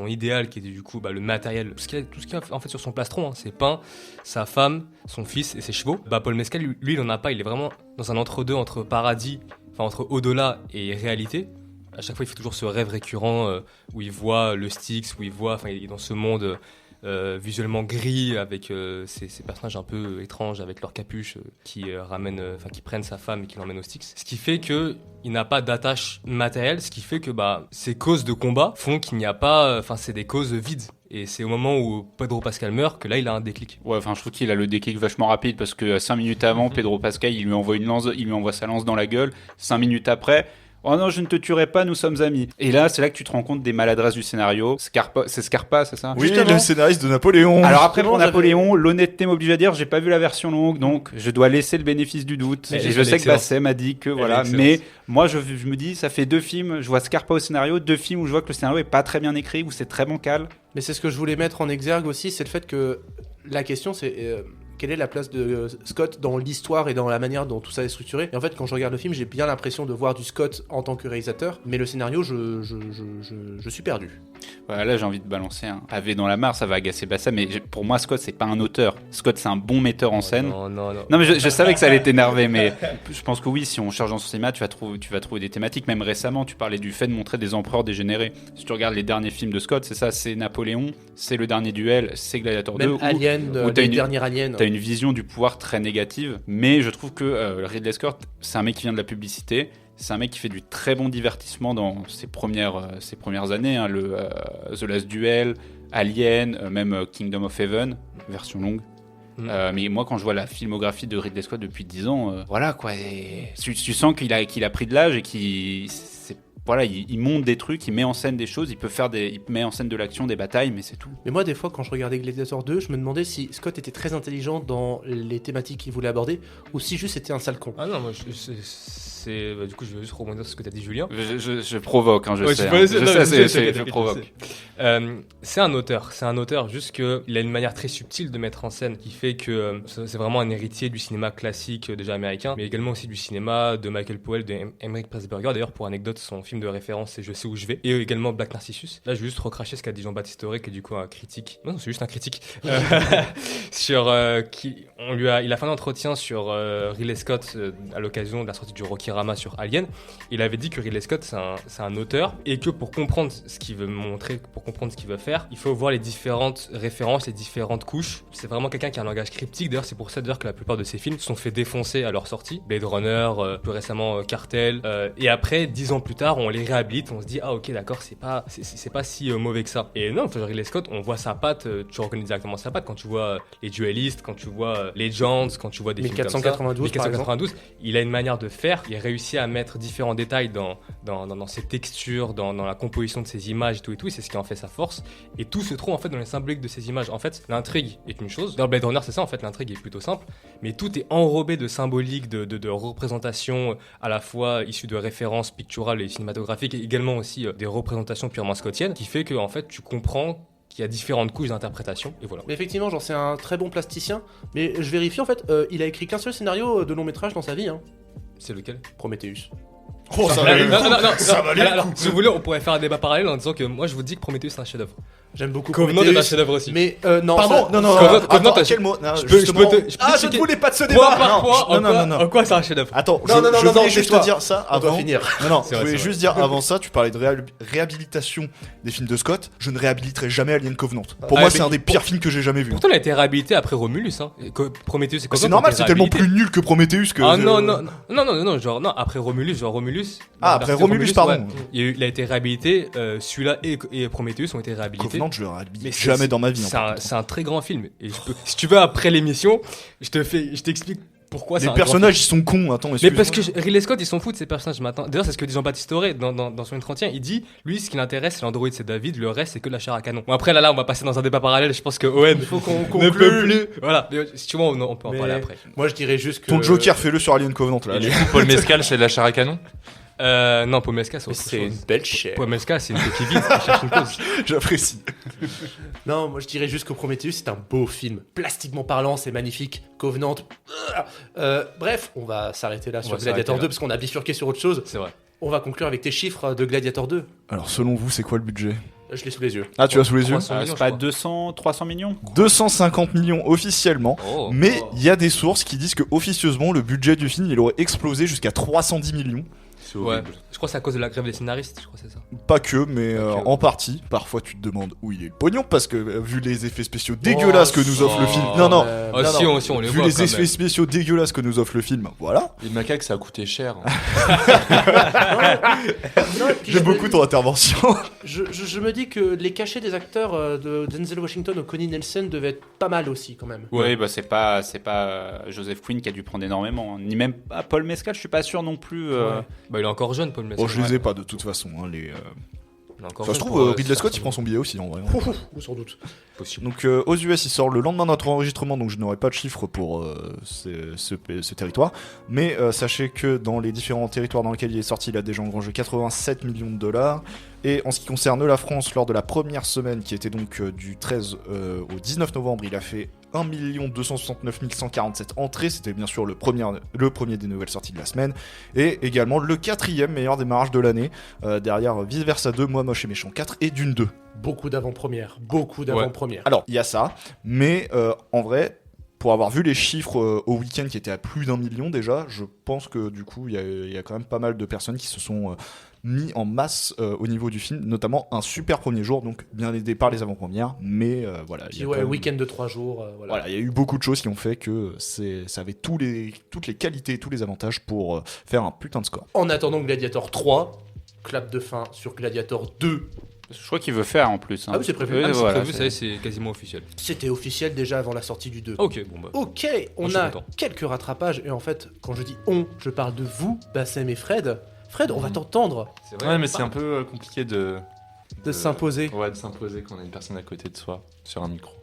idéal qui était du coup le matériel, tout ce qu'il y a en fait sur son plastron, ses pains, sa femme, son fils et ses chevaux. Paul Mescal, lui, il en a pas, il est vraiment dans un entre-deux entre paradis, entre au-delà et réalité. À chaque fois, il fait toujours ce rêve récurrent où il voit le Styx, où il est dans ce monde visuellement gris avec ces personnages un peu étranges avec leur capuche qui prennent sa femme et qui l'emmènent au Styx. Ce qui fait que il n'a pas d'attache matérielle, ce qui fait que ces causes de combat font qu'il n'y a pas, c'est des causes vides. Et c'est au moment où Pedro Pascal meurt que là il a un déclic. Ouais, je trouve qu'il a le déclic vachement rapide parce que 5 minutes avant, Pedro Pascal il lui envoie sa lance dans la gueule. 5 minutes après, oh non, je ne te tuerai pas, nous sommes amis. Et là, c'est là que tu te rends compte des maladresses du scénario. C'est Scarpa, c'est ça? Oui, le scénariste de Napoléon. Alors après, pour Napoléon, l'honnêteté m'oblige à dire, j'ai pas vu la version longue, donc je dois laisser le bénéfice du doute. Et je sais que Bassem a dit que voilà, mais moi je me dis, ça fait 2 films, je vois Scarpa au scénario, 2 films où je vois que le scénario est pas très bien écrit, où c'est très bancal. Mais c'est ce que je voulais mettre en exergue aussi, c'est le fait que la question c'est... quelle est la place de Scott dans l'histoire et dans la manière dont tout ça est structuré. Et en fait, quand je regarde le film, j'ai bien l'impression de voir du Scott en tant que réalisateur, mais le scénario, je suis perdu. Voilà, là, j'ai envie de balancer un pavé dans la mare, ça va agacer Bassam, mais pour moi, Scott, c'est pas un auteur. Scott, c'est un bon metteur en scène. Non, mais je savais que ça allait t'énerver, mais je pense que oui, si on cherche dans son cinéma, tu vas trouver des thématiques. Même récemment, tu parlais du fait de montrer des empereurs dégénérés. Si tu regardes les derniers films de Scott, c'est ça, c'est Napoléon, c'est Le Dernier Duel, c'est Gladiator 2. Même Alien, les derniers Aliens. T'as une vision du pouvoir très négative, mais je trouve que Ridley Scott, c'est un mec qui vient de la publicité, c'est un mec qui fait du très bon divertissement dans ses premières années, The Last Duel, Alien, même Kingdom of Heaven, version longue. Mais moi, quand je vois la filmographie de Ridley Scott depuis 10 ans, voilà quoi, tu sens qu'il a pris de l'âge et qu'il... Voilà, il monte des trucs, il met en scène des choses, il met en scène de l'action, des batailles, mais c'est tout. Mais moi, des fois, quand je regardais Gladiator 2, je me demandais si Scott était très intelligent dans les thématiques qu'il voulait aborder, ou si juste c'était un sale con. Ah non, moi, du coup, je vais juste rebondir sur ce que tu as dit, Julien. Je provoque, je sais. Je provoque. C'est un auteur, juste qu'il a une manière très subtile de mettre en scène, qui fait que c'est vraiment un héritier du cinéma classique déjà américain, mais également aussi du cinéma de Michael Powell, de Emmerich Pressburger. D'ailleurs, pour anecdote, son film de référence, c'est Je sais où je vais, et également Black Narcissus. Là, je vais juste recracher ce qu'a dit Jean-Baptiste Auré, qui est du coup un critique. Non, c'est juste un critique. Sur il a fait un entretien sur Ridley Scott à l'occasion de la sortie du Rocky-Rama sur Alien. Il avait dit que Ridley Scott c'est un auteur, et que pour comprendre ce qu'il veut montrer, pour comprendre ce qu'il veut faire, il faut voir les différentes références, les différentes couches. C'est vraiment quelqu'un qui a un langage cryptique. D'ailleurs, c'est pour ça que la plupart de ses films se sont fait défoncer à leur sortie. Blade Runner, plus récemment Cartel, et après 10 ans plus tard, on les réhabilite, on se dit ah ok d'accord, c'est pas si mauvais que ça. Et non, Ridley Scott, on voit sa patte, tu reconnais directement sa patte quand tu vois les Duelistes, quand tu vois Legends, quand tu vois des films comme ça. 1492, il a une manière de faire, il réussit à mettre différents détails dans ses textures, dans la composition de ses images et tout, et c'est ce qui en fait sa force. Et tout se trouve en fait dans les symboliques de ces images. En fait, l'intrigue est une chose. Dans Blade Runner, c'est ça, en fait, l'intrigue est plutôt simple, mais tout est enrobé de symboliques, de représentations à la fois issues de références picturales et cinématographiques, et également aussi des représentations purement scottiennes, qui fait que en fait tu comprends qu'il y a différentes couches d'interprétation, et voilà. Mais effectivement, c'est un très bon plasticien, mais je vérifie en fait, il a écrit qu'un seul scénario de long métrage dans sa vie. C'est lequel? Prometheus. Oh, ça va aller. Alors, si vous voulez, on pourrait faire un débat parallèle en disant que moi je vous dis que Prometheus c'est un chef-d'œuvre. J'aime beaucoup Covenant est un chef-d'œuvre aussi. Mais non. Pardon, non. Covenant, Attends, quel mot? Je ne voulais pas de ce débat. En quoi c'est un chef-d'œuvre? Attends, je voulais juste te dire ça avant. On doit finir. Non, je voulais juste dire avant ça, tu parlais de réhabilitation des films de Scott. Je ne réhabiliterai jamais Alien Covenant. Pour moi, c'est un des pires films que j'ai jamais vu. Pourtant, il a été réhabilité après Romulus. Prometheus et Covenant. C'est normal, c'est tellement plus nul que Prometheus que. Ah non, genre non, après Romulus. Ah, après Romulus, pardon. Il a été réhabilité, celui-là et Prometheus ont été réhabilités. Covenant, je le réhabilite jamais dans ma vie. C'est un très grand film. Et si tu veux, après l'émission, je t'explique pourquoi c'est un grand film. Les personnages, ils sont cons, attends. Mais parce que Ridley Scott, ils s'en foutent de ces personnages maintenant. D'ailleurs, c'est ce que dit Jean-Baptiste Auré dans son entretien. Il dit, lui, ce qui l'intéresse, c'est l'androïde, c'est David. Le reste, c'est que la chair à canon. Bon, après, là, on va passer dans un débat parallèle. Je pense que Owen, il faut qu'on ne peut plus. Voilà. Mais, si tu vois, on peut en parler après. Moi, je dirais juste que. Ton Joker, fais-le sur Alien Covenant, là. Paul Mescal, c'est de la chair à canon? Non, Paul Mescal, c'est autre chose. Une belle chair. Paul Mescal, c'est une coquille vide qui cherche une cause. J'apprécie. Non, moi je dirais juste que Prometheus, c'est un beau film. Plastiquement parlant, c'est magnifique. Covenant. Bref, on va s'arrêter là sur Gladiator 2 parce qu'on a bifurqué sur autre chose. C'est vrai. On va conclure avec tes chiffres de Gladiator 2. Alors, selon vous, c'est quoi le budget ? Je l'ai sous les yeux. Ah, tu l'as sous les yeux ? 300 millions, C'est je pas crois. 300 millions 250 millions officiellement, Oh. mais il y a des sources qui disent que officieusement le budget du film il aurait explosé jusqu'à 310 millions. C'est Ouais, horrible. je crois que c'est à cause de la grève des scénaristes, je crois que c'est ça. Pas que, mais Pas que. en partie. Parfois tu te demandes où il est le pognon parce que vu les effets spéciaux dégueulasses que nous offre le film. Non, non. Ah, non, si, non. on les Vu voit les quand effets même. spéciaux dégueulasses que nous offre le film, voilà. Les macaques, ça a coûté cher. Non, et puis J'aime je me- beaucoup ton intervention. Je me dis que les cachets des acteurs de Denzel Washington ou Connie Nielsen devaient être pas mal aussi quand même. Oui, bah c'est pas Joseph Quinn qui a dû prendre énormément, ni même Paul Mescal, je suis pas sûr non plus. Ouais. Bah, il est encore jeune, Paul Mescal. Bon, je les ai pas de toute façon. Hein, les, Il est encore Ça se jeune trouve, pour, Ridley se Scott faire il prend son billet aussi en vrai. Ou sans doute. possible. Donc aux US il sort le lendemain de notre enregistrement, donc je n'aurai pas de chiffres pour ce territoire. Mais sachez que dans les différents territoires dans lesquels il est sorti, il a déjà engrangé 87 millions de dollars. Et en ce qui concerne la France, lors de la première semaine qui était donc du 13 au 19 novembre, il a fait 1 269 147 entrées. C'était bien sûr le premier des nouvelles sorties de la semaine. Et également le 4e meilleur démarrage de l'année, derrière Vice Versa 2, Moi Moche et Méchant 4 et Dune 2. Beaucoup d'avant-premières. Beaucoup d'avant-premières. Alors, il y a ça, mais en vrai, pour avoir vu les chiffres au week-end qui étaient à plus d'1 million déjà, je pense que du coup, il y a quand même pas mal de personnes qui se sont mis en masse au niveau du film, notamment un super premier jour, donc bien aidé par les avant-premières, mais voilà. il y Puis a ouais, quand même- week-end de 3 jours. Voilà. Voilà, il y a eu beaucoup de choses qui ont fait que ça avait toutes les qualités, tous les avantages pour faire un putain de score. En attendant Gladiator 3, clap de fin sur Gladiator 2. Je crois qu'il veut faire en plus. Hein. Ah oui, c'est prévu. Oui, Ah, c'est voilà, prévu, c'est- ça y est, c'est quasiment officiel. C'était officiel déjà avant la sortie du 2. Ah, ok, bon bah. Ok, on je suis a content. quelques rattrapages et en fait, quand je dis on, je parle de vous, Bassem et Fred. Fred, on va t'entendre C'est Ouais, mais c'est un peu compliqué de s'imposer. Ouais, de s'imposer quand on a une personne à côté de soi sur un micro.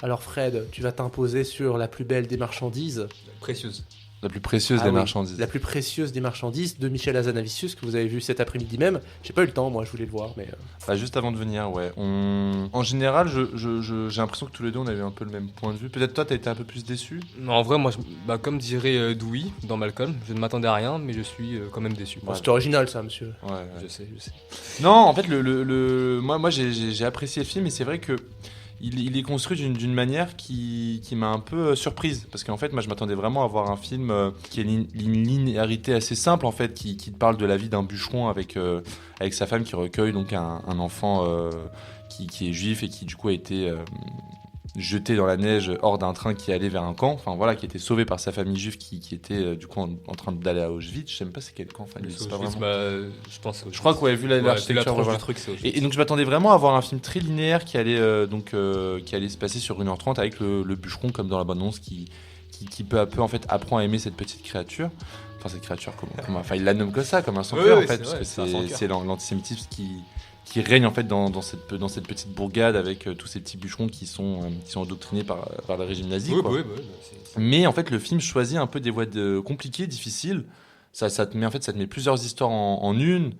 Alors Fred, tu vas t'imposer sur la plus belle des marchandises, Précieuse. La plus précieuse Ah des oui, marchandises. la plus précieuse des marchandises de Michel Hazanavicius que vous avez vu cet après-midi même. J'ai pas eu le temps, moi, je voulais le voir, mais Bah, juste avant de venir, ouais. En général, j'ai l'impression que tous les deux on avait un peu le même point de vue. Peut-être toi, t'as été un peu plus déçu. Non, en vrai, moi, bah, comme dirait Dewey dans Malcolm, je ne m'attendais à rien, mais je suis quand même déçu. bon, c'est original ça, monsieur. Ouais, ouais. Je sais. Non, en fait, moi j'ai apprécié le film et c'est vrai que il est construit d'une manière qui m'a un peu surprise. Parce qu'en fait, moi je m'attendais vraiment à voir un film qui a une linéarité assez simple, en fait, qui te parle de la vie d'un bûcheron avec sa femme qui recueille donc un enfant qui est juif et qui du coup a été jeté dans la neige hors d'un train qui allait vers un camp, enfin voilà, qui était sauvé par sa famille juive qui était du coup en train d'aller à Auschwitz. Je sais même pas c'est quel camp, enfin, c'est pas vraiment. Je pense. Je crois que ouais, vu c'est la l'architecture, tranche voilà. du truc, c'est autre Et donc je m'attendais vraiment à voir un film très linéaire qui allait qui allait se passer sur 1h30 avec le bûcheron comme dans la bande-annonce qui peu à peu en fait apprend à aimer cette petite créature. Enfin cette créature enfin il la nomme que ça comme un sans-cœur Oui, en fait c'est parce vrai, que c'est un sans-cœur. c'est l'antisémitisme qui règne en fait dans cette petite bourgade avec tous ces petits bûcherons qui sont endoctrinés par le régime nazi. Oui, quoi. oui, c'est- Mais en fait, le film choisit un peu des voies compliquées, difficiles. Ça te met plusieurs histoires en une.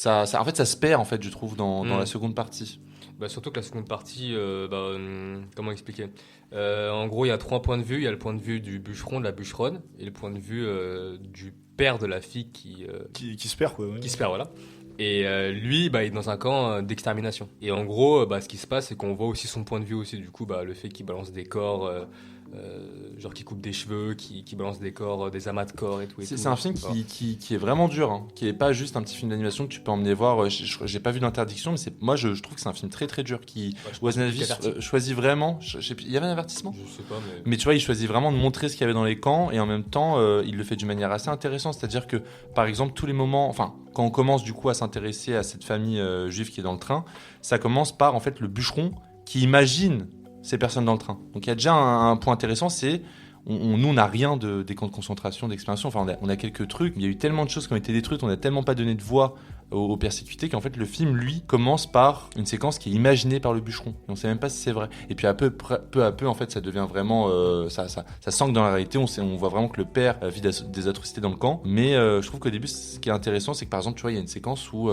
En fait, ça se perd en fait, je trouve, dans la seconde partie. Bah, surtout que la seconde partie, comment expliquer En gros, il y a 3 points de vue. Il y a le point de vue du bûcheron, de la bûcheronne, et le point de vue du père de la fille qui se perd quoi. Ouais. se perd, voilà. Et lui, bah, il est dans un camp d'extermination. Et en gros, ce qui se passe, c'est qu'on voit aussi son point de vue aussi. Du coup, le fait qu'il balance des corps, genre qu'il coupe des cheveux, qu'il balance des corps, des amas de corps et tout. C'est un film qui est vraiment dur, hein, qui est pas juste un petit film d'animation que tu peux emmener voir. J'ai pas vu d'interdiction, mais moi je trouve que c'est un film très très dur qui choisit vraiment. Il y avait un avertissement. Je sais pas, Mais tu vois, il choisit vraiment de montrer ce qu'il y avait dans les camps et en même temps, il le fait d'une manière assez intéressante. C'est-à-dire que, par exemple, tous les moments, enfin, quand on commence du coup à s'intéresser à cette famille juive qui est dans le train, ça commence par en fait le bûcheron qui imagine ces personnes dans le train. Donc il y a déjà un point intéressant, c'est nous on n'a rien des camps de concentration, d'expérience. Enfin on a quelques trucs, mais il y a eu tellement de choses qui ont été détruites, on n'a tellement pas donné de voix aux persécutés qu'en fait le film lui commence par une séquence qui est imaginée par le bûcheron et on sait même pas si c'est vrai et puis peu à peu en fait ça devient vraiment ça s'ancre dans la réalité, on voit vraiment que le père vit des atrocités dans le camp, mais je trouve qu'au début ce qui est intéressant c'est que par exemple tu vois il y a une séquence où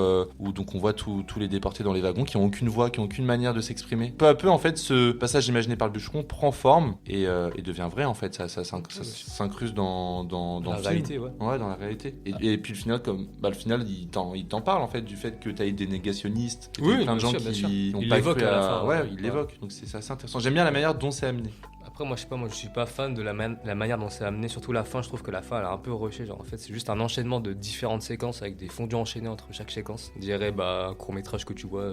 donc on voit tous les déportés dans les wagons qui ont aucune voix, qui ont aucune manière de s'exprimer. Peu à peu en fait ce passage imaginé par le bûcheron prend forme et devient vrai en fait, ça s'incruste dans la le réalité, film. Ouais, dans la réalité. Et puis le final, le final, il t'en parle en fait du fait que t'as eu des négationnistes, que t'as plein de gens qui n'ont il pas l'évoque cru à la fin. Ouais, il l'évoque. Donc c'est assez intéressant. J'aime bien la manière dont c'est amené. Après, moi, je suis pas fan de la manière dont c'est amené, surtout la fin. Je trouve que la fin, elle est un peu rushée. Genre, en fait, c'est juste un enchaînement de différentes séquences avec des fondus enchaînés entre chaque séquence. On dirait un court-métrage que tu vois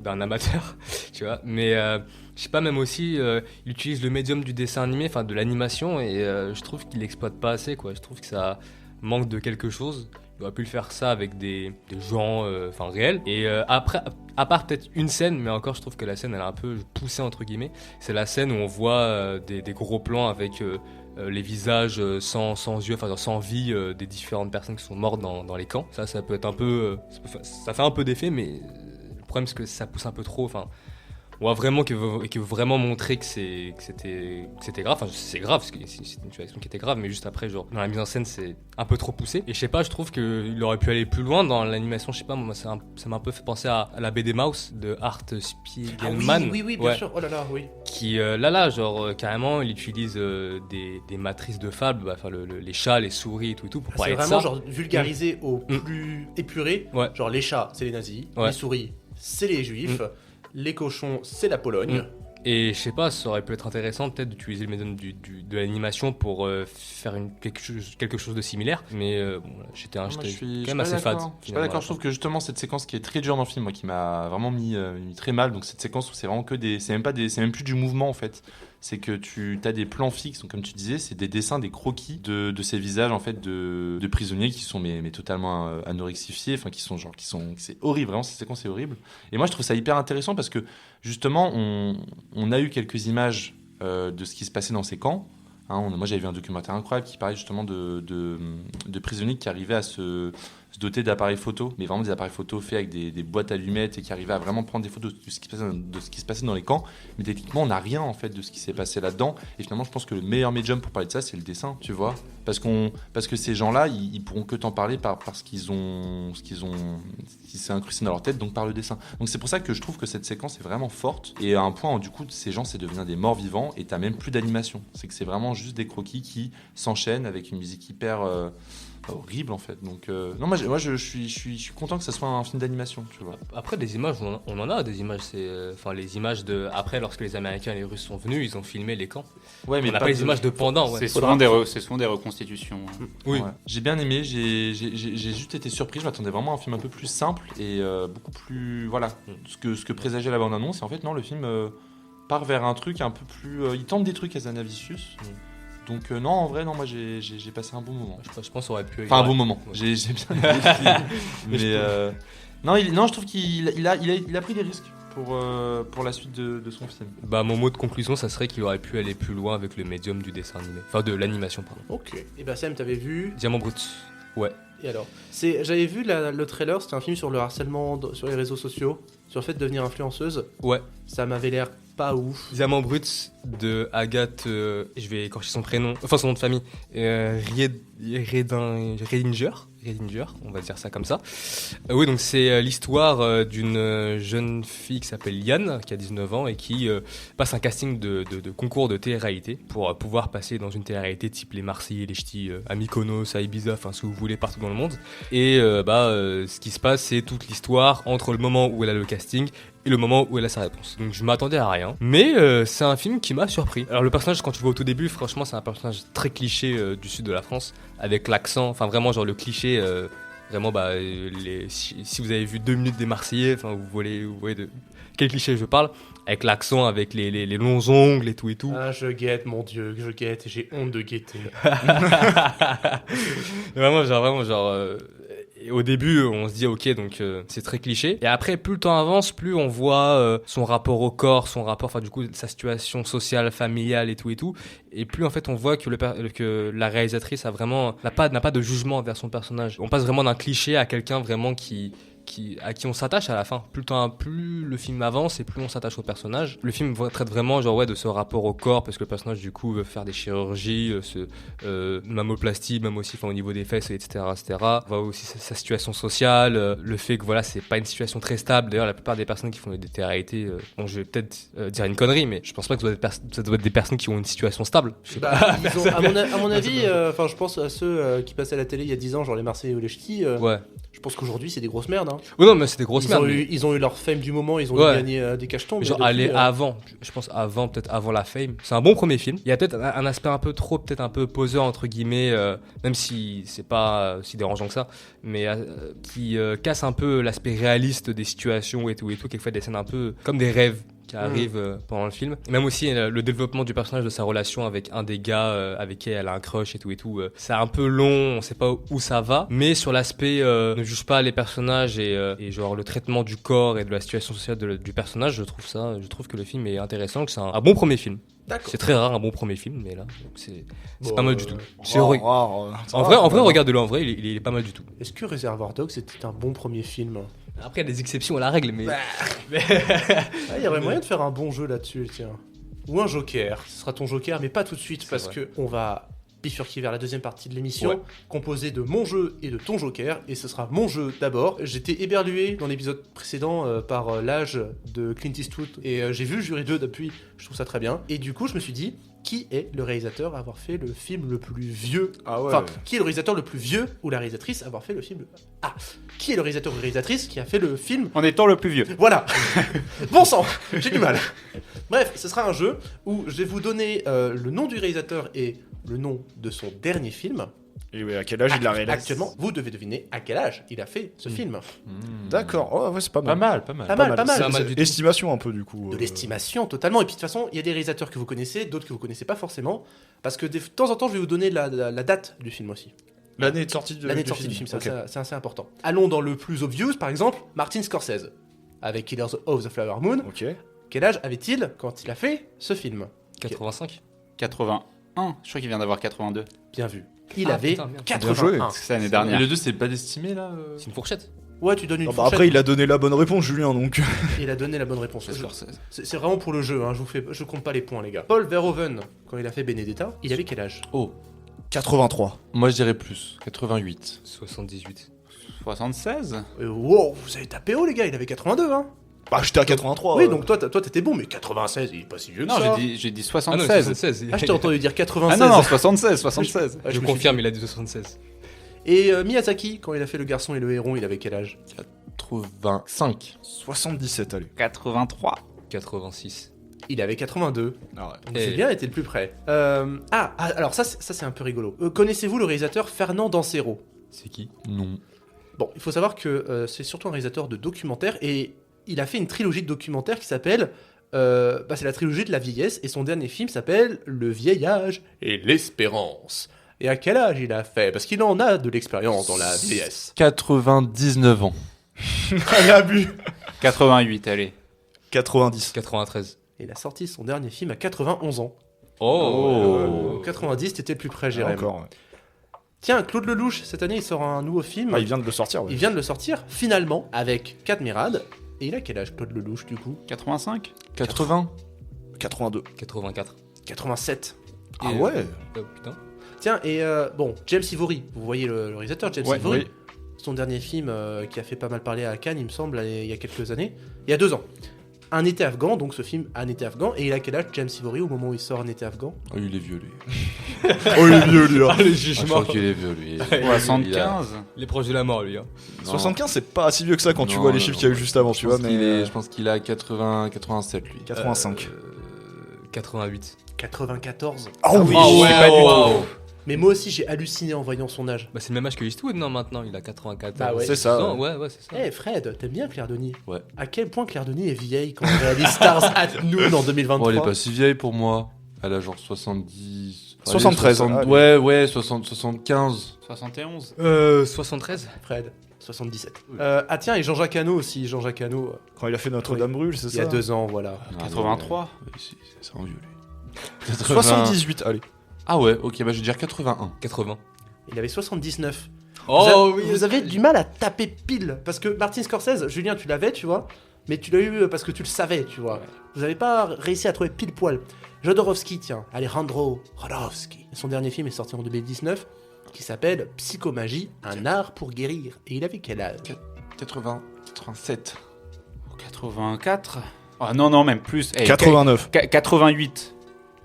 d'un amateur, tu vois. Mais je sais pas, même aussi, il utilise le médium du dessin animé, enfin de l'animation, et je trouve qu'il l'exploite pas assez, quoi. Je trouve que ça manque de quelque chose. Il aurait pu le faire ça avec des gens réels. Et après, à part peut-être une scène, mais encore je trouve que la scène elle est un peu poussée entre guillemets. C'est la scène où on voit des gros plans avec les visages sans yeux, enfin sans vie des différentes personnes qui sont mortes dans les camps. Ça peut être un peu... ça fait un peu d'effet, mais le problème c'est que ça pousse un peu trop. Enfin, on voit vraiment qu'il veut vraiment montrer que c'était grave. Enfin, c'est grave, c'est une situation qui était grave, mais juste après, genre, dans la mise en scène, c'est un peu trop poussé. Et je sais pas, je trouve qu'il aurait pu aller plus loin dans l'animation. Je sais pas, moi, ça m'a un peu fait penser à la BD Mouse de Art Spiegelman. Ah oui, bien sûr. Oh là là, oui. Qui, carrément, il utilise des matrices de fables, les chats, les souris et tout pour parler de ça. C'est vraiment, genre, vulgarisé au plus épuré. Ouais. Genre, les chats, c'est les nazis. Ouais. Les souris, c'est les juifs. Les cochons, c'est la Pologne. Et je sais pas, ça aurait pu être intéressant peut-être d'utiliser le médium de l'animation pour faire quelque chose de similaire. Mais j'étais quand même assez fade. Je suis pas d'accord, je trouve que justement cette séquence qui est très dure dans le film, moi, qui m'a vraiment mis très mal. Donc cette séquence où c'est vraiment que c'est même plus du mouvement en fait. C'est que tu as des plans fixes, donc comme tu disais, c'est des dessins, des croquis de ces visages en fait de prisonniers qui sont mais totalement anorexifiés, enfin c'est horrible, vraiment cette séquence est horrible. Et moi je trouve ça hyper intéressant parce que justement on a eu quelques images de ce qui se passait dans ces camps. Moi j'avais vu un documentaire incroyable qui parlait justement de prisonniers qui arrivaient à se doter d'appareils photo, mais vraiment des appareils photo faits avec des boîtes allumettes et qui arrivaient à vraiment prendre des photos de ce qui se passait dans les camps. Mais techniquement, on n'a rien en fait de ce qui s'est passé là-dedans. Et finalement, je pense que le meilleur médium pour parler de ça, c'est le dessin, tu vois. Parce que ces gens-là, ils pourront que t'en parler parce qu'ils qui s'est incrusté dans leur tête, donc par le dessin. Donc c'est pour ça que je trouve que cette séquence est vraiment forte. Et à un point où du coup, ces gens, c'est devenir des morts vivants et t'as même plus d'animation. C'est que c'est vraiment juste des croquis qui s'enchaînent avec une musique hyper horrible en fait. Donc non, moi je suis content que ça soit un film d'animation, tu vois. Après des images, on en a des images, c'est les images de après lorsque les Américains et les Russes sont venus, ils ont filmé les camps. Ouais, mais on n'a pas les images de pendant. Ouais. C'est souvent des reconstitutions. Oui. Ouais. J'ai bien aimé, j'ai juste été surpris. Je m'attendais vraiment à un film un peu plus simple et beaucoup plus ce que présageait la bande-annonce. Et en fait non, le film part vers un truc un peu plus. Il tente des trucs à Zanavicius. Donc non, en vrai, non, moi j'ai passé un bon moment. Je pense que ça aurait pu... Enfin, un bon moment. Ouais. J'ai bien aimé. Mais non, je trouve qu'il a pris des risques pour la suite de son film. Bah, mon mot de conclusion, ça serait qu'il aurait pu aller plus loin avec le médium du dessin animé. Enfin, de l'animation, pardon. Ok. Et bah Sam, t'avais vu Diamant Brut. Ouais. Et alors j'avais vu le trailer, c'était un film sur le harcèlement sur les réseaux sociaux, sur le fait de devenir influenceuse. Ouais. Ça m'avait l'air pas ouf. Diamant Brut de Agathe, je vais écorcher son prénom, enfin son nom de famille, Redinger, on va dire ça comme ça. Oui, donc c'est l'histoire d'une jeune fille qui s'appelle Liane, qui a 19 ans et qui passe un casting de concours de télé-réalité pour pouvoir passer dans une télé-réalité type les Marseillais, les Ch'tis, à Mykonos, à Ibiza, enfin ce que vous voulez partout dans le monde. Et ce qui se passe, c'est toute l'histoire entre le moment où elle a le casting et le moment où elle a sa réponse. Donc je m'attendais à rien. Mais c'est un film qui m'a surpris. Alors le personnage, quand tu le vois au tout début, franchement c'est un personnage très cliché du sud de la France, avec l'accent, enfin vraiment genre le cliché, vraiment si vous avez vu 2 minutes des Marseillais, enfin vous voyez de quel cliché je parle, avec l'accent, avec les longs ongles et tout. Ah je guette, mon dieu, je guette, j'ai honte de guetter. vraiment genre Et au début, on se dit ok, donc c'est très cliché. Et après, plus le temps avance, plus on voit son rapport au corps, son rapport, enfin du coup, sa situation sociale, familiale et tout. Et plus en fait, on voit que la réalisatrice n'a pas de jugement envers son personnage. On passe vraiment d'un cliché à quelqu'un vraiment à qui on s'attache à la fin. Plus le film avance et plus on s'attache au personnage. Le film traite vraiment de ce rapport au corps, parce que le personnage du coup veut faire des chirurgies, mammoplastie, même aussi au niveau des fesses, etc. On voit aussi sa situation sociale, le fait que c'est pas une situation très stable. D'ailleurs, la plupart des personnes qui font des télé-réalités, je vais peut-être dire une connerie, mais je pense pas que ça doit être des personnes qui ont une situation stable. Je sais pas. À mon avis, je pense à ceux qui passaient à la télé il y a 10 ans, genre les Marseillais ou les Ch'tis. Ouais. Je pense qu'aujourd'hui, c'est des grosses merdes. Hein. Oui, non, mais c'est des grosses merdes. Ils ont eu leur fame du moment, ils ont gagné des cachetons. Genre, avant, je pense peut-être avant la fame. C'est un bon premier film. Il y a peut-être un aspect un peu trop, peut-être un peu poseur, entre guillemets, même si c'est pas si dérangeant que ça, mais qui casse un peu l'aspect réaliste des situations et tout. Quelquefois, des scènes un peu comme des rêves qui arrive pendant le film. Et même aussi le développement du personnage, de sa relation avec un des gars avec qui elle a un crush et tout. C'est un peu long, on sait pas où ça va, mais sur l'aspect ne juge pas les personnages et genre le traitement du corps et de la situation sociale du personnage, je trouve que le film est intéressant, que c'est un bon premier film. D'accord. C'est très rare un bon premier film, mais là c'est pas mal du tout. En vrai, regardez-le en vrai, il est pas mal du tout. Est-ce que Reservoir Dogs c'était un bon premier film? Après, il y a des exceptions à la règle, mais. Il y aurait moyen de faire un bon jeu là-dessus, tiens. Ou un joker. Ce sera ton joker, mais pas tout de suite, parce que on va bifurquer vers la deuxième partie de l'émission, composée de mon jeu et de ton joker, et ce sera mon jeu d'abord. J'étais éberlué dans l'épisode précédent par l'âge de Clint Eastwood, et j'ai vu le jury 2 depuis, je trouve ça très bien. Et du coup, je me suis dit, qui est le réalisateur à avoir fait le film le plus vieux? Enfin, qui est le réalisateur le plus vieux ou la réalisatrice à avoir fait le film qui est le réalisateur ou réalisatrice qui a fait le film en étant le plus vieux? Voilà. Bon sang, j'ai du mal. Bref, ce sera un jeu où je vais vous donner le nom du réalisateur et le nom de son dernier film. Et à quel âge il l'a réalisé? Actuellement, vous devez deviner à quel âge il a fait ce film. D'accord, c'est pas mal. Pas mal. C'est estimation un peu du coup. De l'estimation, totalement. Et puis de toute façon, il y a des réalisateurs que vous connaissez, d'autres que vous connaissez pas forcément. Parce que de temps en temps, je vais vous donner la date du film aussi. L'année de sortie du film, c'est assez important. Allons dans le plus obvious, par exemple, Martin Scorsese, avec Killers of the Flower Moon. Quel âge avait-il quand il a fait ce film? 85. 81. Je crois qu'il vient d'avoir 82. Bien vu. Il avait 81. C'est l'année dernière. Et le 2, c'est pas estimé là C'est une fourchette. Ouais, tu donnes une fourchette. Après, il a donné la bonne réponse, Julien, donc. Il a donné la bonne réponse. C'est vraiment pour le jeu, hein. Je compte pas les points, les gars. Paul Verhoeven, quand il a fait Benedetta, il avait quel âge? 83. Moi, je dirais plus. 88. 78. 76. Wow, vous avez tapé haut, les gars, il avait 82, hein. Bah, j'étais à 83. Oui, donc toi, t'étais bon, mais 96, il est pas si vieux que ça. Non, j'ai dit 76. 76. Je t'ai entendu dire 96. Ah non, 76. Je confirme, il a dit 76. Et Miyazaki, quand il a fait Le Garçon et le Héron, il avait quel âge? 85. 77, allez. 83. 86. Il avait 82. Ah ouais. Donc j'ai bien été le plus près. Alors ça c'est un peu rigolo. Connaissez-vous le réalisateur Fernand Dansero? C'est qui? Non. Bon, il faut savoir que c'est surtout un réalisateur de documentaires et il a fait une trilogie de documentaires qui s'appelle... c'est la trilogie de la vieillesse et son dernier film s'appelle Le vieil âge et l'espérance. Et à quel âge il a fait? Parce qu'il en a de l'expérience dans la vieillesse. 99 ans. Allez, abus. 88, allez. 90. 93. Et il a sorti son dernier film à 91 ans. 90, t'étais le plus près, Jérém. Encore, ouais. Tiens, Claude Lelouch, cette année, il sort un nouveau film. Ah, il vient de le sortir, ouais. Il vient de le sortir, finalement, avec Cadmerade. Et il a quel âge, Claude Lelouch, du coup? 85. 80. 82. 84. 87. Ah ouais. Putain. Tiens, et James Ivory, vous voyez le réalisateur, James Ivory. Oui. Son dernier film qui a fait pas mal parler à Cannes, il me semble, il y a quelques années. Il y a 2 ans. Un été afghan, donc ce film Un été afghan. Et il a quel âge, James Ivory, au moment où il sort Un été afghan? Oh, il est vieux, lui. Oh, il est vieux, lui. Le jugement. Je crois qu'il est vieux, lui. 75. Il est proche de la mort, lui. 75, c'est pas si vieux que ça quand tu vois les chiffres qu'il y a eu juste avant, tu vois. Je pense qu'il a 87, lui. 85. 88. 94. Oh oui, Mais moi aussi, j'ai halluciné en voyant son âge. Bah, c'est le même âge que Eastwood, non, maintenant? Il a 94. Bah ouais. C'est ça. Non, ouais, c'est ça. Eh Fred, t'aimes bien Claire Denis? Ouais. À quel point Claire Denis est vieille quand on réalise Stars at Noon en 2023? Oh, elle est pas si vieille pour moi. Elle a genre 70... 73. 75. 71. 73. Fred, 77. Tiens, et Jean-Jacques Hano aussi. Jean-Jacques Hano, Quand il a fait Notre-Dame brûle, c'est il ça y a 2 ans, voilà. 83. C'est un vieux, lui. 78, allez. Ah ouais, ok, bah je vais dire 81. 80. Il avait 79. Oh Vous avez du mal à taper pile. Parce que Martin Scorsese, Julien, tu l'avais, tu vois. Mais tu l'as eu parce que tu le savais, tu vois. Vous n'avez pas réussi à trouver pile poil. Jodorowsky, tiens, Alejandro Jodorowsky. Son dernier film est sorti en 2019, qui s'appelle Psychomagie, un art pour guérir. Et il avait quel âge 80, 87. 84. Ah non, même plus. 89. 88.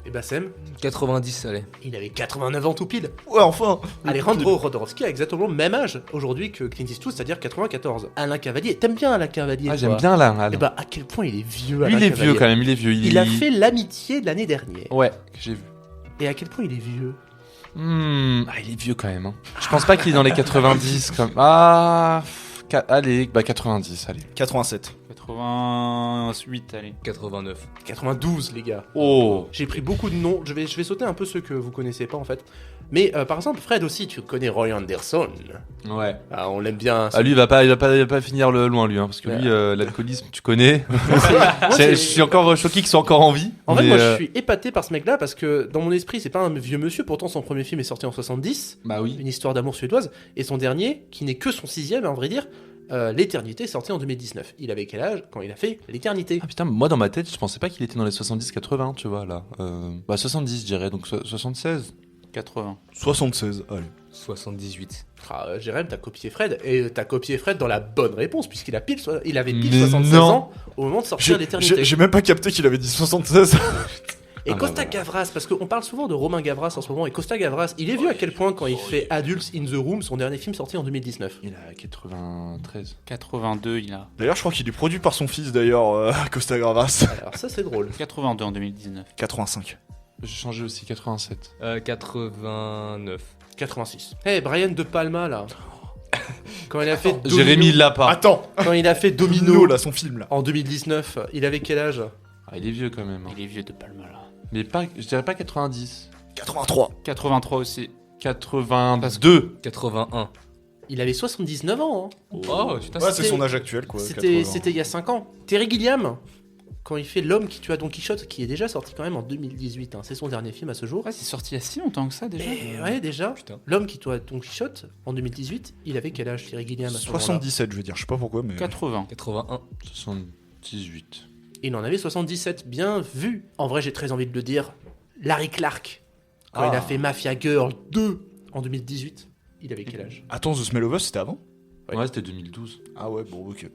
Et Bassem, 90, allez. il avait 89 ans tout pile. Ouais, enfin. Alejandro Jodorowsky a exactement le même âge aujourd'hui que Clint Eastwood, c'est-à-dire 94. Alain Cavalier, t'aimes bien Alain Cavalier Ah, toi j'aime bien là. Et bah, à quel point il est vieux, Lui, Alain il est Cavalier. vieux quand même, il est vieux. Il a fait L'Amitié de l'année dernière. Ouais, que j'ai vu. Et à quel point il est vieux. Ah, il est vieux quand même. Hein. Je pense pas qu'il est dans les 90 comme. Ah. Allez, bah 90, allez. 87. 88, allez. 89. 92, les gars. Oh. J'ai pris beaucoup de noms. Je vais sauter un peu ceux que vous connaissez pas en fait. Mais par exemple, Fred aussi, tu connais Roy Anderson. Ouais. Ah, on l'aime bien. Ah, lui, il va pas finir loin, lui, hein, parce que lui, l'alcoolisme, tu connais. Moi, Je suis encore choqué qu'il soit encore en vie. En fait, mais, moi, je suis épaté par ce mec-là parce que dans mon esprit, c'est pas un vieux monsieur. Pourtant, son premier film est sorti en 70. Bah oui. Une histoire d'amour suédoise. Et son dernier, qui n'est que son 6e, à vrai dire, L'éternité, est sorti en 2019. Il avait quel âge quand il a fait L'éternité? Ah putain, moi dans ma tête, je pensais pas qu'il était dans les 70-80, tu vois, là. Bah 70, je dirais, donc 76. 80. 76, allez. 78. Jérém, t'as copié Fred. Et t'as copié Fred dans la bonne réponse, puisqu'il a il avait pile Mais 76 non. ans au moment de sortir L'éternité. J'ai même pas capté qu'il avait dit 76. Et Ah, Costa bah, Gavras, parce qu'on parle souvent de Romain Gavras en ce moment, et Costa Gavras, il est vu à quel point quand il fait Adults in the Room, son dernier film sorti en 2019. Il a 93. 82, il a. D'ailleurs, je crois qu'il est produit par son fils, d'ailleurs, Costa Gavras. Alors ça c'est drôle. 82 en 2019. 85. J'ai changé aussi, 87. 89. 86. Hey, Brian De Palma là. Quand il a fait Domino, Jérémy l'a pas. Attends. quand il a fait Domino Domino, là, son film, là. en 2019, il avait quel âge? Ah, il est vieux quand même. Hein. Il est vieux de Palma là. Mais pas, je dirais pas 90. 83. 83 aussi. 82. 81. Il avait 79 ans. Hein. Oh, putain, Ouais, c'est c'était- son âge actuel, quoi. C'était 80. il y a 5 ans. Terry Gilliam, quand il fait L'homme qui tua Don Quichotte, qui est déjà sorti quand même en 2018, hein. C'est son dernier film à ce jour. Ouais, c'est sorti il y a si longtemps que ça déjà. Et ouais, déjà. Putain. L'homme qui tua Don Quichotte, en 2018, il avait quel âge, Terry Gilliam à ce moment-là? 77, je veux dire. Je sais pas pourquoi, mais. 80. 81. 78. Il en avait 77, bien vu. En vrai, j'ai très envie de le dire. Larry Clark, quand il a fait Mafia Girl 2 en 2018, il avait quel âge? Attends, The Smell of Us, c'était avant? Ouais. Ouais, c'était 2012. Ah ouais, bon, ok.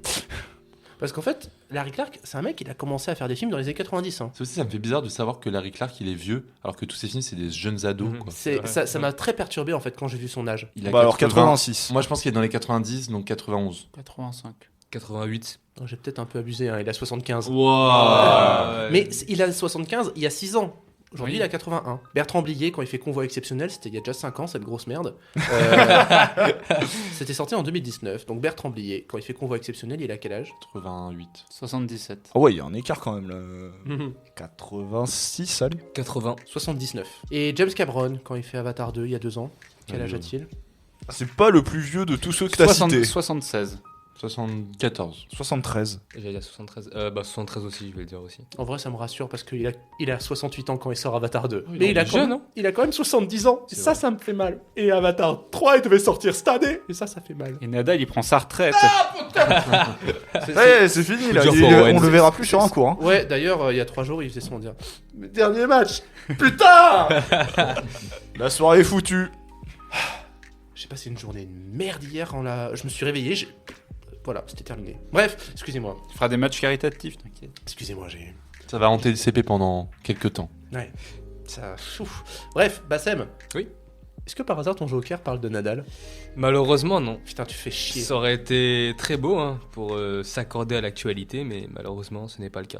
Parce qu'en fait, Larry Clark, c'est un mec, il a commencé à faire des films dans les années 90. Hein. Ça aussi, ça me fait bizarre de savoir que Larry Clark, il est vieux, alors que tous ses films, c'est des jeunes ados, Mhm. quoi. Ça m'a très perturbé en fait quand j'ai vu son âge. Il a Bah alors 86. Moi, je pense qu'il est dans les 90, donc 91. 85. 88. Non, j'ai peut-être un peu abusé, hein, il a 75. Wow. Mais il a 75 il y a 6 ans. Aujourd'hui, Oui. il a 81. Bertrand Blier, quand il fait Convoi exceptionnel, c'était il y a déjà 5 ans, cette grosse merde. C'était sorti en 2019. Donc Bertrand Blier, quand il fait Convoi exceptionnel, il a quel âge? 88. 77. Ah ouais, il y a un écart quand même, là. 86, allez. 80. 79. Et James Cameron, quand il fait Avatar 2, il y a 2 ans, quel âge a-t-il? C'est pas le plus vieux de tous ceux que t'as cités. 76. 74. 73. J'allais dire 73. 73 aussi, je vais le dire aussi. En vrai, ça me rassure parce qu'il a 68 ans quand il sort Avatar 2. Oui, Mais il il a, est jeune, hein. il a quand même 70 ans. Et C'est ça, vrai. ça me fait mal. Et Avatar 3, il devait sortir cette année. Et ça fait mal. Et Nadal, il prend sa retraite. C'est fini, là. dur Il- pour Owen. on le verra plus sur un cours. Hein. Ouais, d'ailleurs, il y a 3 jours, il faisait son dire. Mais dernier match. Putain. La soirée est foutue. J'ai passé une journée de merde hier. Je me suis réveillé. Voilà, c'était terminé. Bref, excusez-moi. Tu feras des matchs caritatifs, t'inquiète. Excusez-moi, j'ai. Ça va hanter le CP pendant quelques temps. Ouais. Ça. Ouf. Bref, Bassem. Oui. Est-ce que par hasard ton Joker parle de Nadal? Malheureusement, non. Putain, tu fais chier. Ça aurait été très beau hein, pour s'accorder à l'actualité, mais malheureusement, ce n'est pas le cas.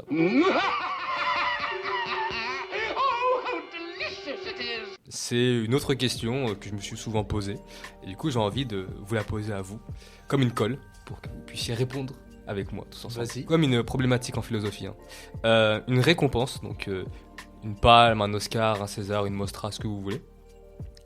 C'est une autre question que je me suis souvent posée. Et du coup, j'ai envie de vous la poser à vous, comme une colle, pour que vous puissiez répondre avec moi, tous ensemble. Vas-y. Comme une problématique en philosophie. Hein. Une récompense, donc une palme, un Oscar, un César, une Mostra, ce que vous voulez.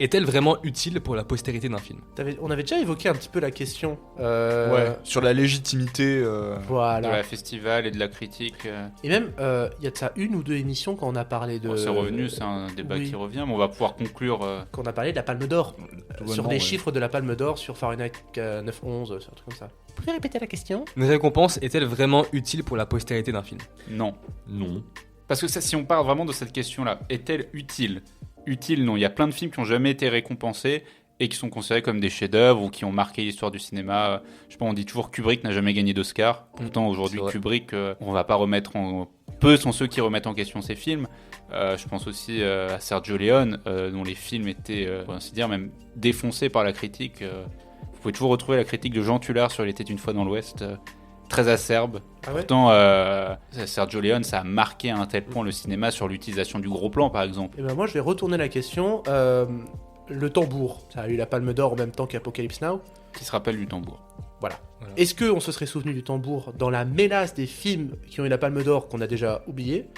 est-elle vraiment utile pour la postérité d'un film ? On avait déjà évoqué un petit peu la question. Ouais, sur la légitimité. Voilà. De la festival et de la critique. Et même, il y a de ça 1 ou 2 émissions quand on a parlé de. Bon, c'est revenu, c'est un débat oui. qui revient, mais on va pouvoir conclure. Quand on a parlé de la Palme d'Or. Tout Sur bonnement, les ouais. chiffres de la Palme d'Or sur Fahrenheit 9/11, sur un truc comme ça. Vous pouvez répéter la question ? Une récompense est-elle vraiment utile pour la postérité d'un film ? Non. Non. Parce que ça, si on parle vraiment de cette question-là, est-elle utile ? Utile, non. Il y a plein de films qui n'ont jamais été récompensés et qui sont considérés comme des chefs-d'œuvre ou qui ont marqué l'histoire du cinéma. Je sais pas, on dit toujours Kubrick n'a jamais gagné d'Oscar. Pourtant, aujourd'hui, c'est vrai. Kubrick, on va pas remettre en... Peu sont ceux qui remettent en question ses films. Je pense aussi à Sergio Leone, dont les films étaient, pour ainsi dire, même défoncés par la critique. Vous pouvez toujours retrouver la critique de Jean Tullard sur Il était une fois dans l'Ouest, très acerbe. Ah ouais ? Pourtant, Sergio Leone, ça a marqué à un tel point le cinéma sur l'utilisation du gros plan, par exemple. Et ben moi je vais retourner la question. Le tambour, ça a eu la Palme d'Or en même temps qu'Apocalypse Now. Qui se rappelle du tambour. Voilà. Voilà. Est-ce qu'on se serait souvenu du tambour dans la mélasse des films qui ont eu la Palme d'Or qu'on a déjà oublié ?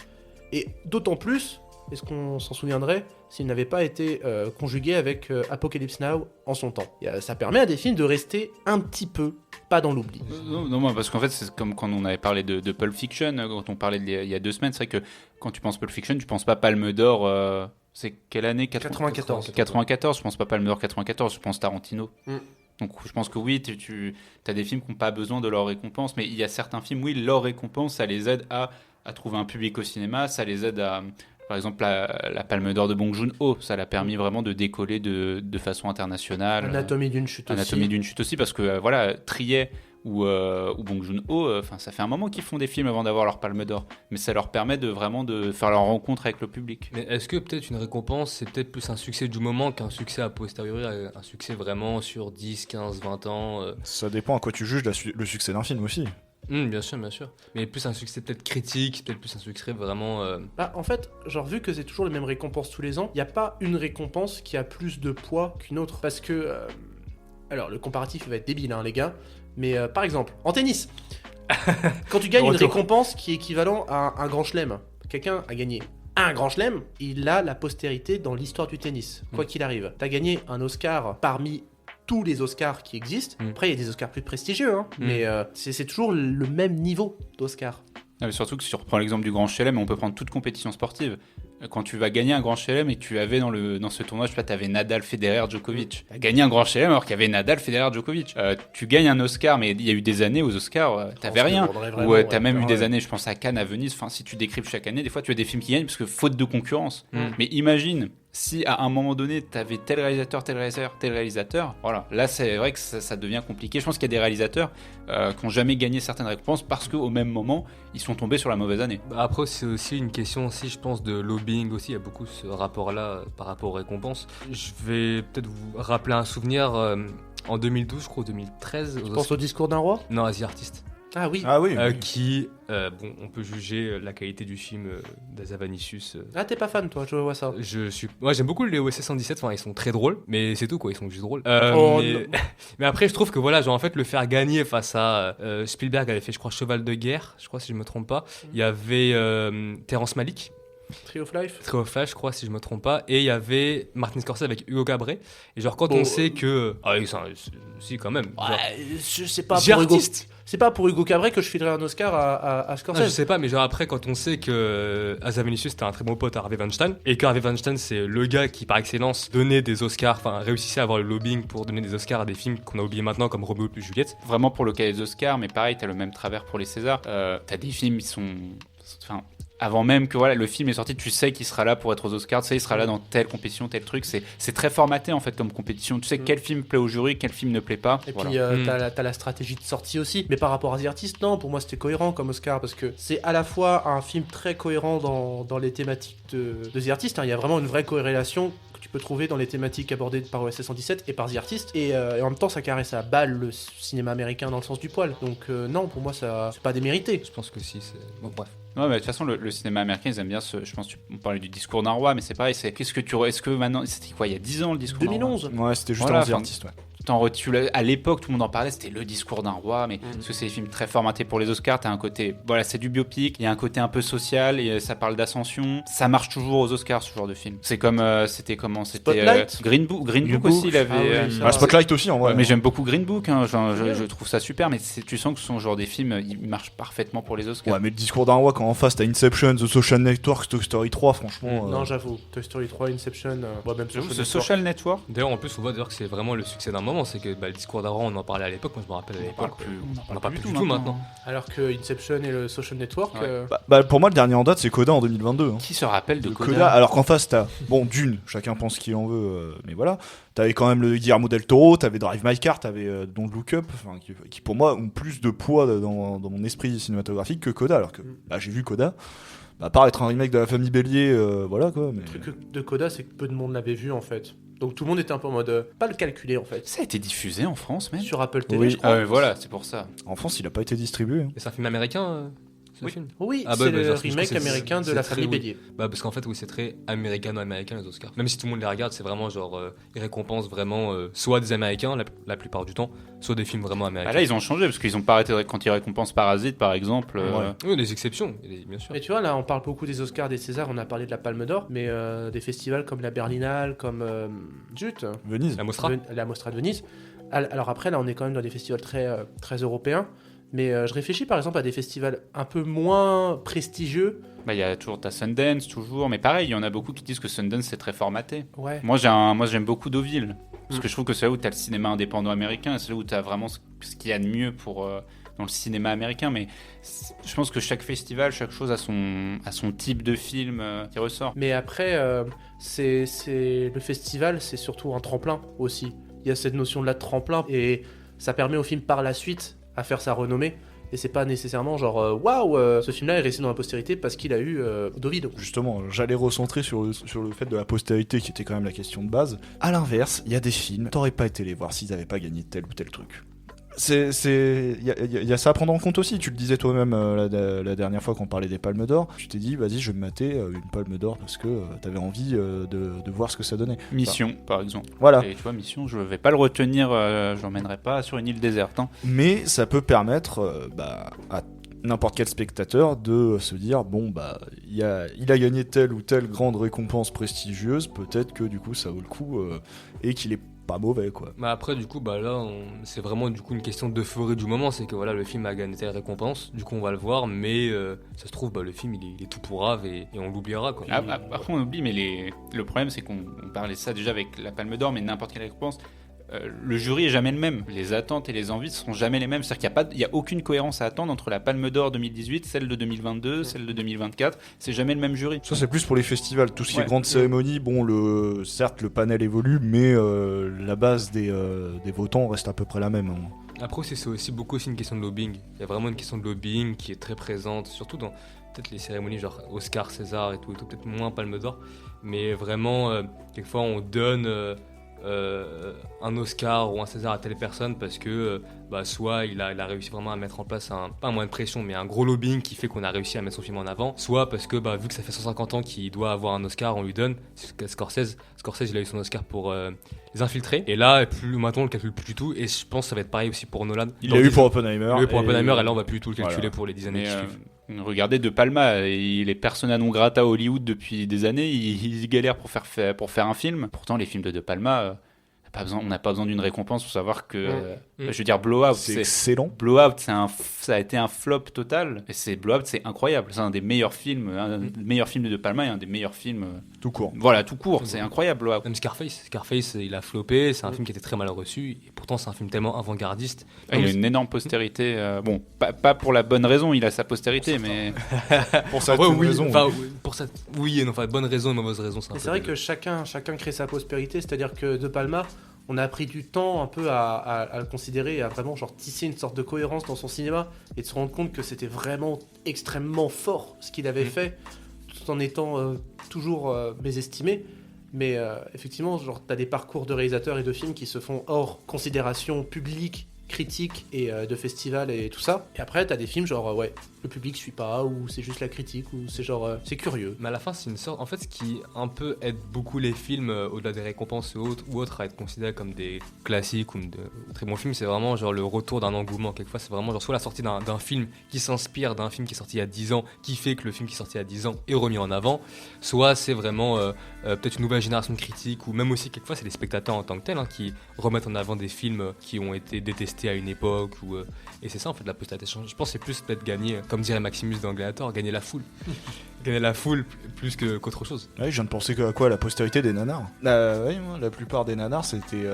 Et d'autant plus, est-ce qu'on s'en souviendrait s'il n'avait pas été conjugué avec Apocalypse Now en son temps ? Ça permet à des films de rester un petit peu pas dans l'oubli. Non, parce qu'en fait, c'est comme quand on avait parlé de Pulp Fiction, quand on parlait il y a 2 semaines, c'est vrai que quand tu penses Pulp Fiction, tu penses pas Palme d'Or. C'est quelle année 94. 94, je pense pas Palme d'Or 94, je pense Tarantino. Mm. Donc je pense que oui, tu as des films qui n'ont pas besoin de leur récompense, mais il y a certains films, oui, leur récompense, ça les aide à trouver un public au cinéma, ça les aide à... Par exemple, la Palme d'Or de Bong Joon-ho, ça l'a permis vraiment de décoller de façon internationale. Anatomie d'une chute aussi. Anatomie d'une chute aussi, parce que voilà, Trier ou Bong Joon-ho, ça fait un moment qu'ils font des films avant d'avoir leur Palme d'Or, mais ça leur permet de vraiment de faire leur rencontre avec le public. Mais est-ce que peut-être une récompense, c'est peut-être plus un succès du moment qu'un succès a posteriori, un succès vraiment sur 10, 15, 20 ans Ça dépend à quoi tu juges le succès d'un film aussi. Bien sûr, bien sûr. Mais plus un succès peut-être critique, peut-être plus un succès vraiment... Bah, en fait, genre vu que c'est toujours les mêmes récompenses tous les ans, il n'y a pas une récompense qui a plus de poids qu'une autre. Parce que... alors, le comparatif va être débile, hein, les gars. Mais par exemple, en tennis, quand tu gagnes une récompense qui est équivalent à un grand chelem, quelqu'un a gagné un grand chelem, il a la postérité dans l'histoire du tennis, quoi qu'il arrive. T'as gagné un Oscar parmi tous les Oscars qui existent. Après, il y a des Oscars plus prestigieux, hein, mais c'est toujours le même niveau d'Oscar. Ah, mais surtout que si on reprend l'exemple du Grand Chelem, on peut prendre toute compétition sportive. Quand tu vas gagner un Grand Chelem et que tu avais dans ce tournoi, je sais pas, tu avais Nadal, Federer, Djokovic. Tu as gagné un Grand Chelem alors qu'il y avait Nadal, Federer, Djokovic. Tu gagnes un Oscar, mais il y a eu des années aux Oscars, t'avais rien. Ou t'as même eu des années, je pense à Cannes, à Venise. Enfin, si tu décryptes chaque année, des fois tu as des films qui gagnent parce que faute de concurrence. Mais imagine si à un moment donné t'avais tel réalisateur, voilà. Là, c'est vrai que ça devient compliqué. Je pense qu'il y a des réalisateurs qui n'ont jamais gagné certaines récompenses parce qu'au même moment, ils sont tombés sur la mauvaise année. Après, c'est aussi une question aussi, je pense, de lobbying aussi. Il y a beaucoup ce rapport-là par rapport aux récompenses. Je vais peut-être vous rappeler un souvenir en 2012, je crois, ou 2013. Tu penses au discours d'un roi ? Non, Asie Artist. Ah oui. Ah oui. Qui, bon, on peut juger la qualité du film d'Azavanicius. Ah, t'es pas fan, toi, je vois ça. Moi, j'aime beaucoup les OSS 117, enfin, ils sont très drôles, mais c'est tout, quoi, ils sont juste drôles. Oh, mais après, je trouve que voilà, genre, en fait, le faire gagner face à Spielberg avait fait, je crois, Cheval de guerre, je crois, si je me trompe pas. Il y avait Terrence Malick. Tree of Life, je crois, si je me trompe pas. Et il y avait Martin Scorsese avec Hugo Cabret. Et genre, quand on sait que. Ah oui, si, quand même. Genre, je sais pas pour Hugo. C'est pas pour Hugo Cabret que je filerai un Oscar à Scorsese. Non, je sais pas, mais genre après, quand on sait que Azavanicius c'était un très bon pote à Harvey Weinstein, et que Harvey Weinstein c'est le gars qui par excellence donnait des Oscars, enfin réussissait à avoir le lobbying pour donner des Oscars à des films qu'on a oubliés maintenant comme Roméo plus Juliette. Vraiment pour le cas des Oscars, mais pareil, t'as le même travers pour les Césars. T'as des films, ils sont... Enfin, avant même que voilà, le film est sorti, tu sais qu'il sera là pour être aux Oscars, tu sais, il sera là dans telle compétition, tel truc. C'est très formaté en fait comme compétition. Tu sais quel film plaît au jury, quel film ne plaît pas. Et puis t'as la stratégie de sortie aussi. Mais par rapport à The Artist, non, pour moi c'était cohérent comme Oscar parce que c'est à la fois un film très cohérent dans les thématiques de The Artist. Il y a vraiment une vraie corrélation que tu peux trouver dans les thématiques abordées par OSS 117 et par The Artist. Et en même temps, ça caresse à balle le cinéma américain dans le sens du poil. Donc non, pour moi, ça c'est pas démérité. Je pense que si, c'est... Bon, bref. Ouais, mais de toute façon, le cinéma américain, ils aiment bien je pense on parlait du discours d'un roi, mais c'est pareil, est-ce que maintenant, c'était quoi, il y a 10 ans le discours 2011. d'un roi Ouais, c'était juste voilà, avant The Artist, ouais. à l'époque, tout le monde en parlait, c'était le discours d'un roi, mais parce que c'est des films très formatés pour les Oscars, t'as un côté, voilà, c'est du biopic, il y a un côté un peu social, et ça parle d'ascension. Ça marche toujours aux Oscars, ce genre de film. C'est comme, c'était Spotlight Green Book aussi, il avait. Spotlight aussi, en vrai. Mais j'aime beaucoup Green Book, hein, je trouve ça super, mais tu sens que ce sont genre des films, ils marchent parfaitement pour les Oscars. Ouais, mais le discours d'un roi, quand en face t'as Inception, The Social Network, Toy Story 3, franchement. Non, j'avoue, Toy Story 3, Inception, même The Social Network. D'ailleurs, en plus, on voit d'ailleurs que c'est vraiment le succès d'un moment. C'est que le discours d'Aran, on en parlait à l'époque. Moi, je me rappelle à l'époque. On n'en parle plus du tout maintenant. Alors que Inception et le Social Network. Pour moi, le dernier en date, c'est Coda en 2022. Hein. Qui se rappelle de Coda? Coda? Alors qu'en face, t'as. Bon, Dune, chacun pense qu'il en veut, mais voilà. T'avais quand même le Guillermo del Toro, t'avais Drive My Car, t'avais Don't Look Up, qui pour moi ont plus de poids dans mon esprit cinématographique que Coda. Alors que j'ai vu Coda. À part être un remake de La Famille Bélier, voilà quoi. Mais... Le truc de Coda, c'est que peu de monde l'avait vu en fait. Donc tout le monde était un peu en mode pas le calculer en fait. Ça a été diffusé en France même. Sur Apple TV, je crois. Ah ouais, voilà, c'est pour ça. En France, il a pas été distribué. Hein. Et c'est un film américain Oui. film. Oui, Ah c'est bah, le je trouve remake que américain de c'est La très, Famille oui. Bélier. Parce qu'en fait, oui, c'est très américano-américain les Oscars. Même si tout le monde les regarde, c'est vraiment genre, ils récompensent vraiment soit des Américains la plupart du temps, soit des films vraiment américains. Bah là, ils ont changé parce qu'ils ont pas arrêté quand ils récompensent Parasite par exemple. Oui, des exceptions, bien sûr. Mais tu vois, là, on parle beaucoup des Oscars, des Césars, on a parlé de la Palme d'Or, mais des festivals comme la Berlinale, comme Venise. La Mostra. la Mostra de Venise. Alors après, là, on est quand même dans des festivals très, très européens. Mais je réfléchis par exemple à des festivals un peu moins prestigieux. Bah, il y a toujours Sundance, toujours, mais pareil, il y en a beaucoup qui disent que Sundance c'est très formaté. Ouais. Moi j'aime beaucoup Deauville, parce que je trouve que c'est là où tu as le cinéma indépendant américain, c'est là où tu as vraiment ce qu'il y a de mieux pour, dans le cinéma américain, mais je pense que chaque festival, chaque chose a son type de film qui ressort. Mais après, c'est le festival, c'est surtout un tremplin aussi. Il y a cette notion de la tremplin, et ça permet au film par la suite à faire sa renommée. Et c'est pas nécessairement genre waouh, ce film-là est resté dans la postérité parce qu'il a eu Deauville. Justement, j'allais recentrer sur le fait de la postérité qui était quand même la question de base. À l'inverse, il y a des films, t'aurais pas été les voir s'ils avaient pas gagné tel ou tel truc. Il y a ça à prendre en compte aussi. Tu le disais toi-même la dernière fois qu'on parlait des Palmes d'Or. Tu t'es dit, vas-y, je vais me mater une Palme d'Or parce que t'avais envie de voir ce que ça donnait. Mission, par exemple. Voilà. Et tu vois, Mission, je vais pas le retenir, je l'emmènerai pas sur une île déserte. Hein. Mais ça peut permettre à n'importe quel spectateur de se dire, bon, bah, il a gagné telle ou telle grande récompense prestigieuse, peut-être que du coup ça vaut le coup et qu'il est pas mauvais quoi. Bah après du coup là c'est vraiment du coup une question d'euphorie du moment, c'est que voilà le film a gagné telle récompense, du coup on va le voir, mais ça se trouve le film il est tout pourrave et on l'oubliera quoi. Après on oublie, mais le problème c'est qu'on parlait ça déjà avec la Palme d'Or, mais n'importe quelle récompense. Le jury est jamais le même. Les attentes et les envies ne seront jamais les mêmes. C'est-à-dire qu'il n'y a aucune cohérence à attendre entre la Palme d'Or 2018, celle de 2022, celle de 2024. C'est jamais le même jury. Ça, c'est plus pour les festivals. Tout ce qui est grande Ouais. cérémonie, bon, certes, le panel évolue, mais la base des votants reste à peu près la même. Hein. Après c'est aussi beaucoup une question de lobbying. Il y a vraiment une question de lobbying qui est très présente, surtout dans peut-être les cérémonies genre Oscar, César et tout, peut-être moins Palme d'Or. Mais vraiment, quelquefois on donne... un Oscar ou un César à telle personne parce que soit il a réussi vraiment à mettre en place pas un moyen de pression mais un gros lobbying qui fait qu'on a réussi à mettre son film en avant, soit parce que vu que ça fait 150 ans qu'il doit avoir un Oscar, on lui donne. Scorsese il a eu son Oscar pour Les Infiltrés, et là maintenant on le calcule plus du tout, et je pense que ça va être pareil aussi pour Nolan. Il l'a eu pour Oppenheimer. Et là on va plus du tout le calculer pour les 10 années Mais, qui suivent. regardez De Palma, il est persona non grata à Hollywood depuis des années. Il galère pour faire un film. Pourtant, les films de Palma, on n'a pas besoin d'une récompense pour savoir que. Je veux dire, Blowout, C'est excellent. Blowout, ça a été un flop total. Et Blowout, c'est incroyable. C'est un des meilleurs films, de De Palma et un des meilleurs films. Tout court. Voilà, tout court. C'est incroyable, Blowout. Même Scarface, il a floppé, c'est un film qui était très mal reçu, et pourtant c'est un film tellement avant-gardiste. Il a une énorme postérité. Bon, pas pour la bonne raison, il a sa postérité, mais. Pour ça, oui, raison. pour ça, oui et non, bonne raison et mauvaise raison. C'est vrai que chacun crée sa prospérité, c'est-à-dire que De Palma, on a pris du temps un peu à le considérer et à vraiment genre tisser une sorte de cohérence dans son cinéma et de se rendre compte que c'était vraiment extrêmement fort ce qu'il avait fait, tout en étant toujours mésestimé. Mais effectivement, genre t'as des parcours de réalisateurs et de films qui se font hors considération publique, critique et de festival et tout ça. Et après t'as des films genre le public suit pas, ou c'est juste la critique, ou c'est genre c'est curieux. Mais à la fin, c'est une sorte. En fait, ce qui un peu aide beaucoup les films, au-delà des récompenses ou autres, à être considérés comme des classiques ou de très bons films, c'est vraiment genre le retour d'un engouement. Quelquefois, c'est vraiment genre soit la sortie d'un film qui s'inspire d'un film qui est sorti il y a 10 ans, qui fait que le film qui est sorti il y a 10 ans est remis en avant, soit c'est vraiment peut-être une nouvelle génération de critiques, ou même aussi quelquefois c'est les spectateurs en tant que tels qui remettent en avant des films qui ont été détestés à une époque. Et c'est ça en fait la postérité. Je pense que c'est plus peut-être gagner, comme dirait Maximus dans Gladiator, gagner la foule. Gagner la foule plus qu'autre chose. Ouais, je viens de penser à quoi, la postérité des nanars. Ouais, moi, la plupart des nanars, c'était.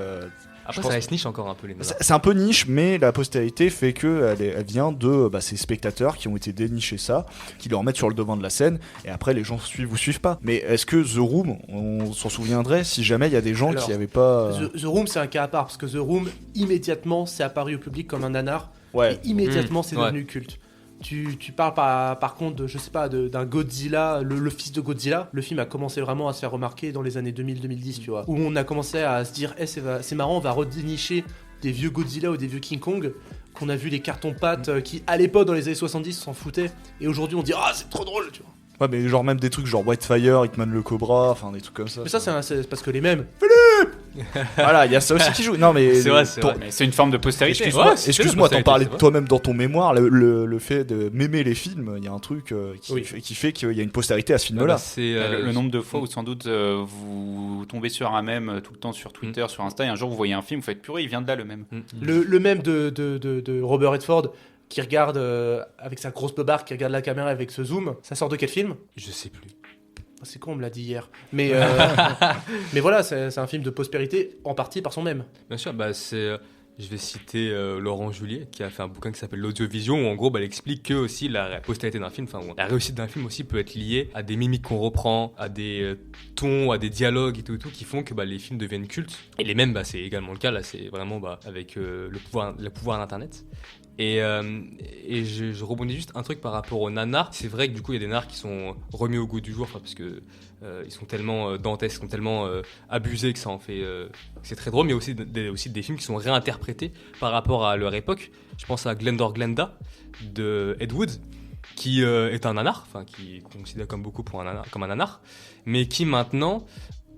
Après, ça reste niche encore un peu les nanars. C'est un peu niche, mais la postérité fait que elle vient de ces spectateurs qui ont été dénichés ça, qui le remettent sur le devant de la scène, et après les gens suivent ou suivent pas. Mais est-ce que The Room, on s'en souviendrait si jamais il y a des gens qui n'avaient pas. The Room, c'est un cas à part, parce que The Room, immédiatement, c'est apparu au public comme un nanar, Ouais. et immédiatement, c'est devenu culte. Tu parles par contre de, je sais pas, d'un Godzilla, le fils de Godzilla. Le film a commencé vraiment à se faire remarquer dans les années 2000-2010, tu vois. Où on a commencé à se dire, c'est marrant, on va redénicher des vieux Godzilla ou des vieux King Kong qu'on a vu les cartons-pâtes qui, à l'époque, dans les années 70, s'en foutaient. Et aujourd'hui, on dit, c'est trop drôle, tu vois. Ouais, mais genre même des trucs genre Whitefire, Hitman le Cobra, enfin des trucs comme ça. Mais ça, c'est parce que les mêmes. Voilà, il y a ça aussi qui joue. Non, mais c'est vrai. Mais c'est une forme de postérité. Excuse-moi, t'en parlais c'est vrai. toi-même dans ton mémoire, le fait de m'aimer les films, il y a un truc qui fait qu'il y a une postérité à ce film-là. C'est Le nombre de fois où sans doute vous tombez sur un mème tout le temps sur Twitter, sur Insta, et un jour vous voyez un film, vous faites purée, il vient de là le mème. Le mème de Robert Redford qui regarde avec sa grosse beubare, qui regarde la caméra avec ce zoom, ça sort de quel film ? Je sais plus. C'est con, on me l'a dit hier. Mais, mais voilà, c'est un film de postérité, en partie par son même. Bien sûr, je vais citer Laurent Julier, qui a fait un bouquin qui s'appelle L'Audiovision, où en gros, elle explique que aussi la postérité d'un film, enfin, la réussite d'un film aussi peut être liée à des mimiques qu'on reprend, à des tons, à des dialogues et tout, qui font que les films deviennent cultes. Et les mêmes, c'est également le cas, là, c'est vraiment avec le pouvoir d'Internet. Et je rebondis juste un truc par rapport aux nanars. C'est vrai que du coup, il y a des nanars qui sont remis au goût du jour, parce que ils sont tellement dantesques, ils sont tellement abusés que ça en fait. C'est très drôle, mais aussi des films qui sont réinterprétés par rapport à leur époque. Je pense à Glendor Glenda de Ed Wood, qui est un nanar, enfin qui est considéré comme beaucoup comme un nanar, mais qui maintenant,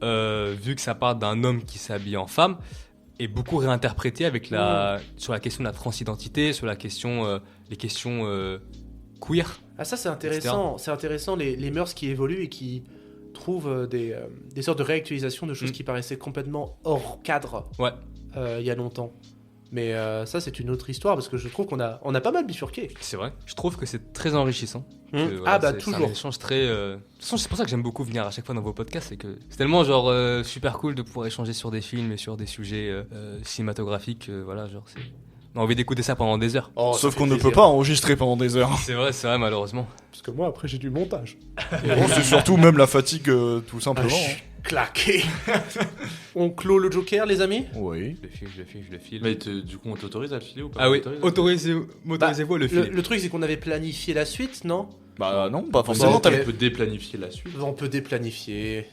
vu que ça part d'un homme qui s'habille en femme, est beaucoup réinterprété sur la question de la transidentité, sur la question, les questions queer. Ah, ça c'est intéressant. C'est intéressant les mœurs qui évoluent et qui trouvent des sortes de réactualisation de choses qui paraissaient complètement hors cadre il y a longtemps. Mais ça c'est une autre histoire, parce que je trouve qu'on a pas mal bifurqué. C'est vrai. Je trouve que c'est très enrichissant. Toujours. C'est un échange très. De toute façon, c'est pour ça que j'aime beaucoup venir à chaque fois dans vos podcasts, c'est que c'est tellement super cool de pouvoir échanger sur des films et sur des sujets cinématographiques. On a envie d'écouter ça pendant des heures. Sauf qu'on ne peut pas enregistrer pendant des heures. C'est vrai, malheureusement. Parce que moi après j'ai du montage. Bon, c'est surtout même la fatigue, tout simplement. Claqué. On clôt le Joker, les amis ? Oui. Je le file. Mais du coup, on t'autorise à le filer ou pas? Ah oui, autorisez-vous à le filer. Le truc c'est qu'on avait planifié la suite, non ? Bah non, pas forcément. Ok. On peut déplanifier la suite. On peut déplanifier.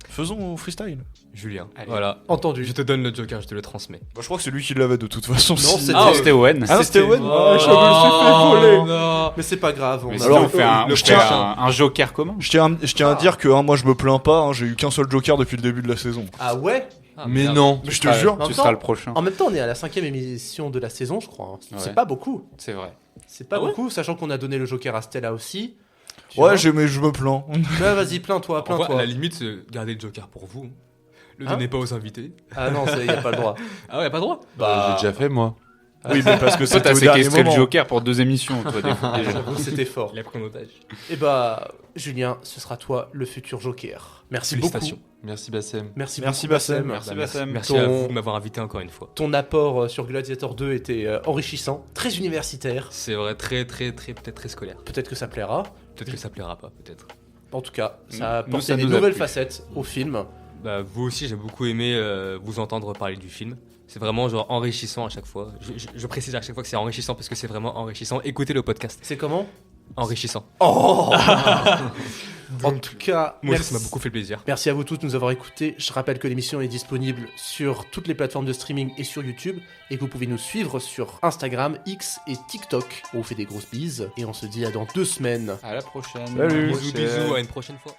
Faisons freestyle. Julien, Allez. voilà. Entendu. Je te donne le Joker, je te le transmets. Bah, je crois que c'est lui qui l'avait de toute façon. Non, C'était Owen. Ah, c'était Owen. Oh, Je me le suis fait voler. Non. Mais c'est pas grave. Mais Alors, on fait un joker commun. Je tiens à dire que moi je me plains pas, j'ai eu qu'un seul Joker depuis le début de la saison. Ah ouais ? Mais merde. non. Mais je te jure. Tu seras le prochain. En même temps, on est à la 5e émission de la saison, je crois. Ouais. C'est pas beaucoup. C'est vrai. C'est pas Ah ouais beaucoup, sachant qu'on a donné le Joker à Stella aussi. Tu vois. Ouais, mais je me plains. Bah, vas-y, plains-toi, À plains-toi. la limite, gardez le Joker pour vous. Le donnez pas aux invités. Ah non, y a pas le droit. Ah ouais, y a pas le droit. J'ai déjà fait, moi. Oui, mais parce que Toi, c'était t'as au dernier séquestré le moment. Joker pour 2 émissions, toi, déjà. J'avoue, c'était fort. Il a pris en otage. Et bah, Julien, ce sera toi le futur Joker. Merci beaucoup. Félicitations. Merci Bassem. Merci Merci beaucoup, Bassem. Merci, Bah, Bassem. Merci Ton- à vous de m'avoir invité encore une fois. Ton apport sur Gladiator 2 était enrichissant, très universitaire. C'est vrai, peut-être très scolaire. Peut-être que ça plaira. Peut-être que ça plaira pas, peut-être. En tout cas, ça a Nous, apporté ça des nous a nouvelles plu. facettes au film. Bah, vous aussi, j'ai beaucoup aimé vous entendre parler du film. C'est vraiment enrichissant à chaque fois. Je précise à chaque fois que c'est enrichissant parce que c'est vraiment enrichissant. Écoutez le podcast. C'est comment ? Enrichissant. Oh En tout cas, Moi, ça m'a beaucoup fait plaisir. Merci à vous tous de nous avoir écoutés. Je rappelle que l'émission est disponible sur toutes les plateformes de streaming et sur YouTube, et que vous pouvez nous suivre sur Instagram, X et TikTok. On vous fait des grosses bises, et on se dit à dans 2 semaines. À la prochaine. Salut. Bisous, bisous, à une prochaine fois.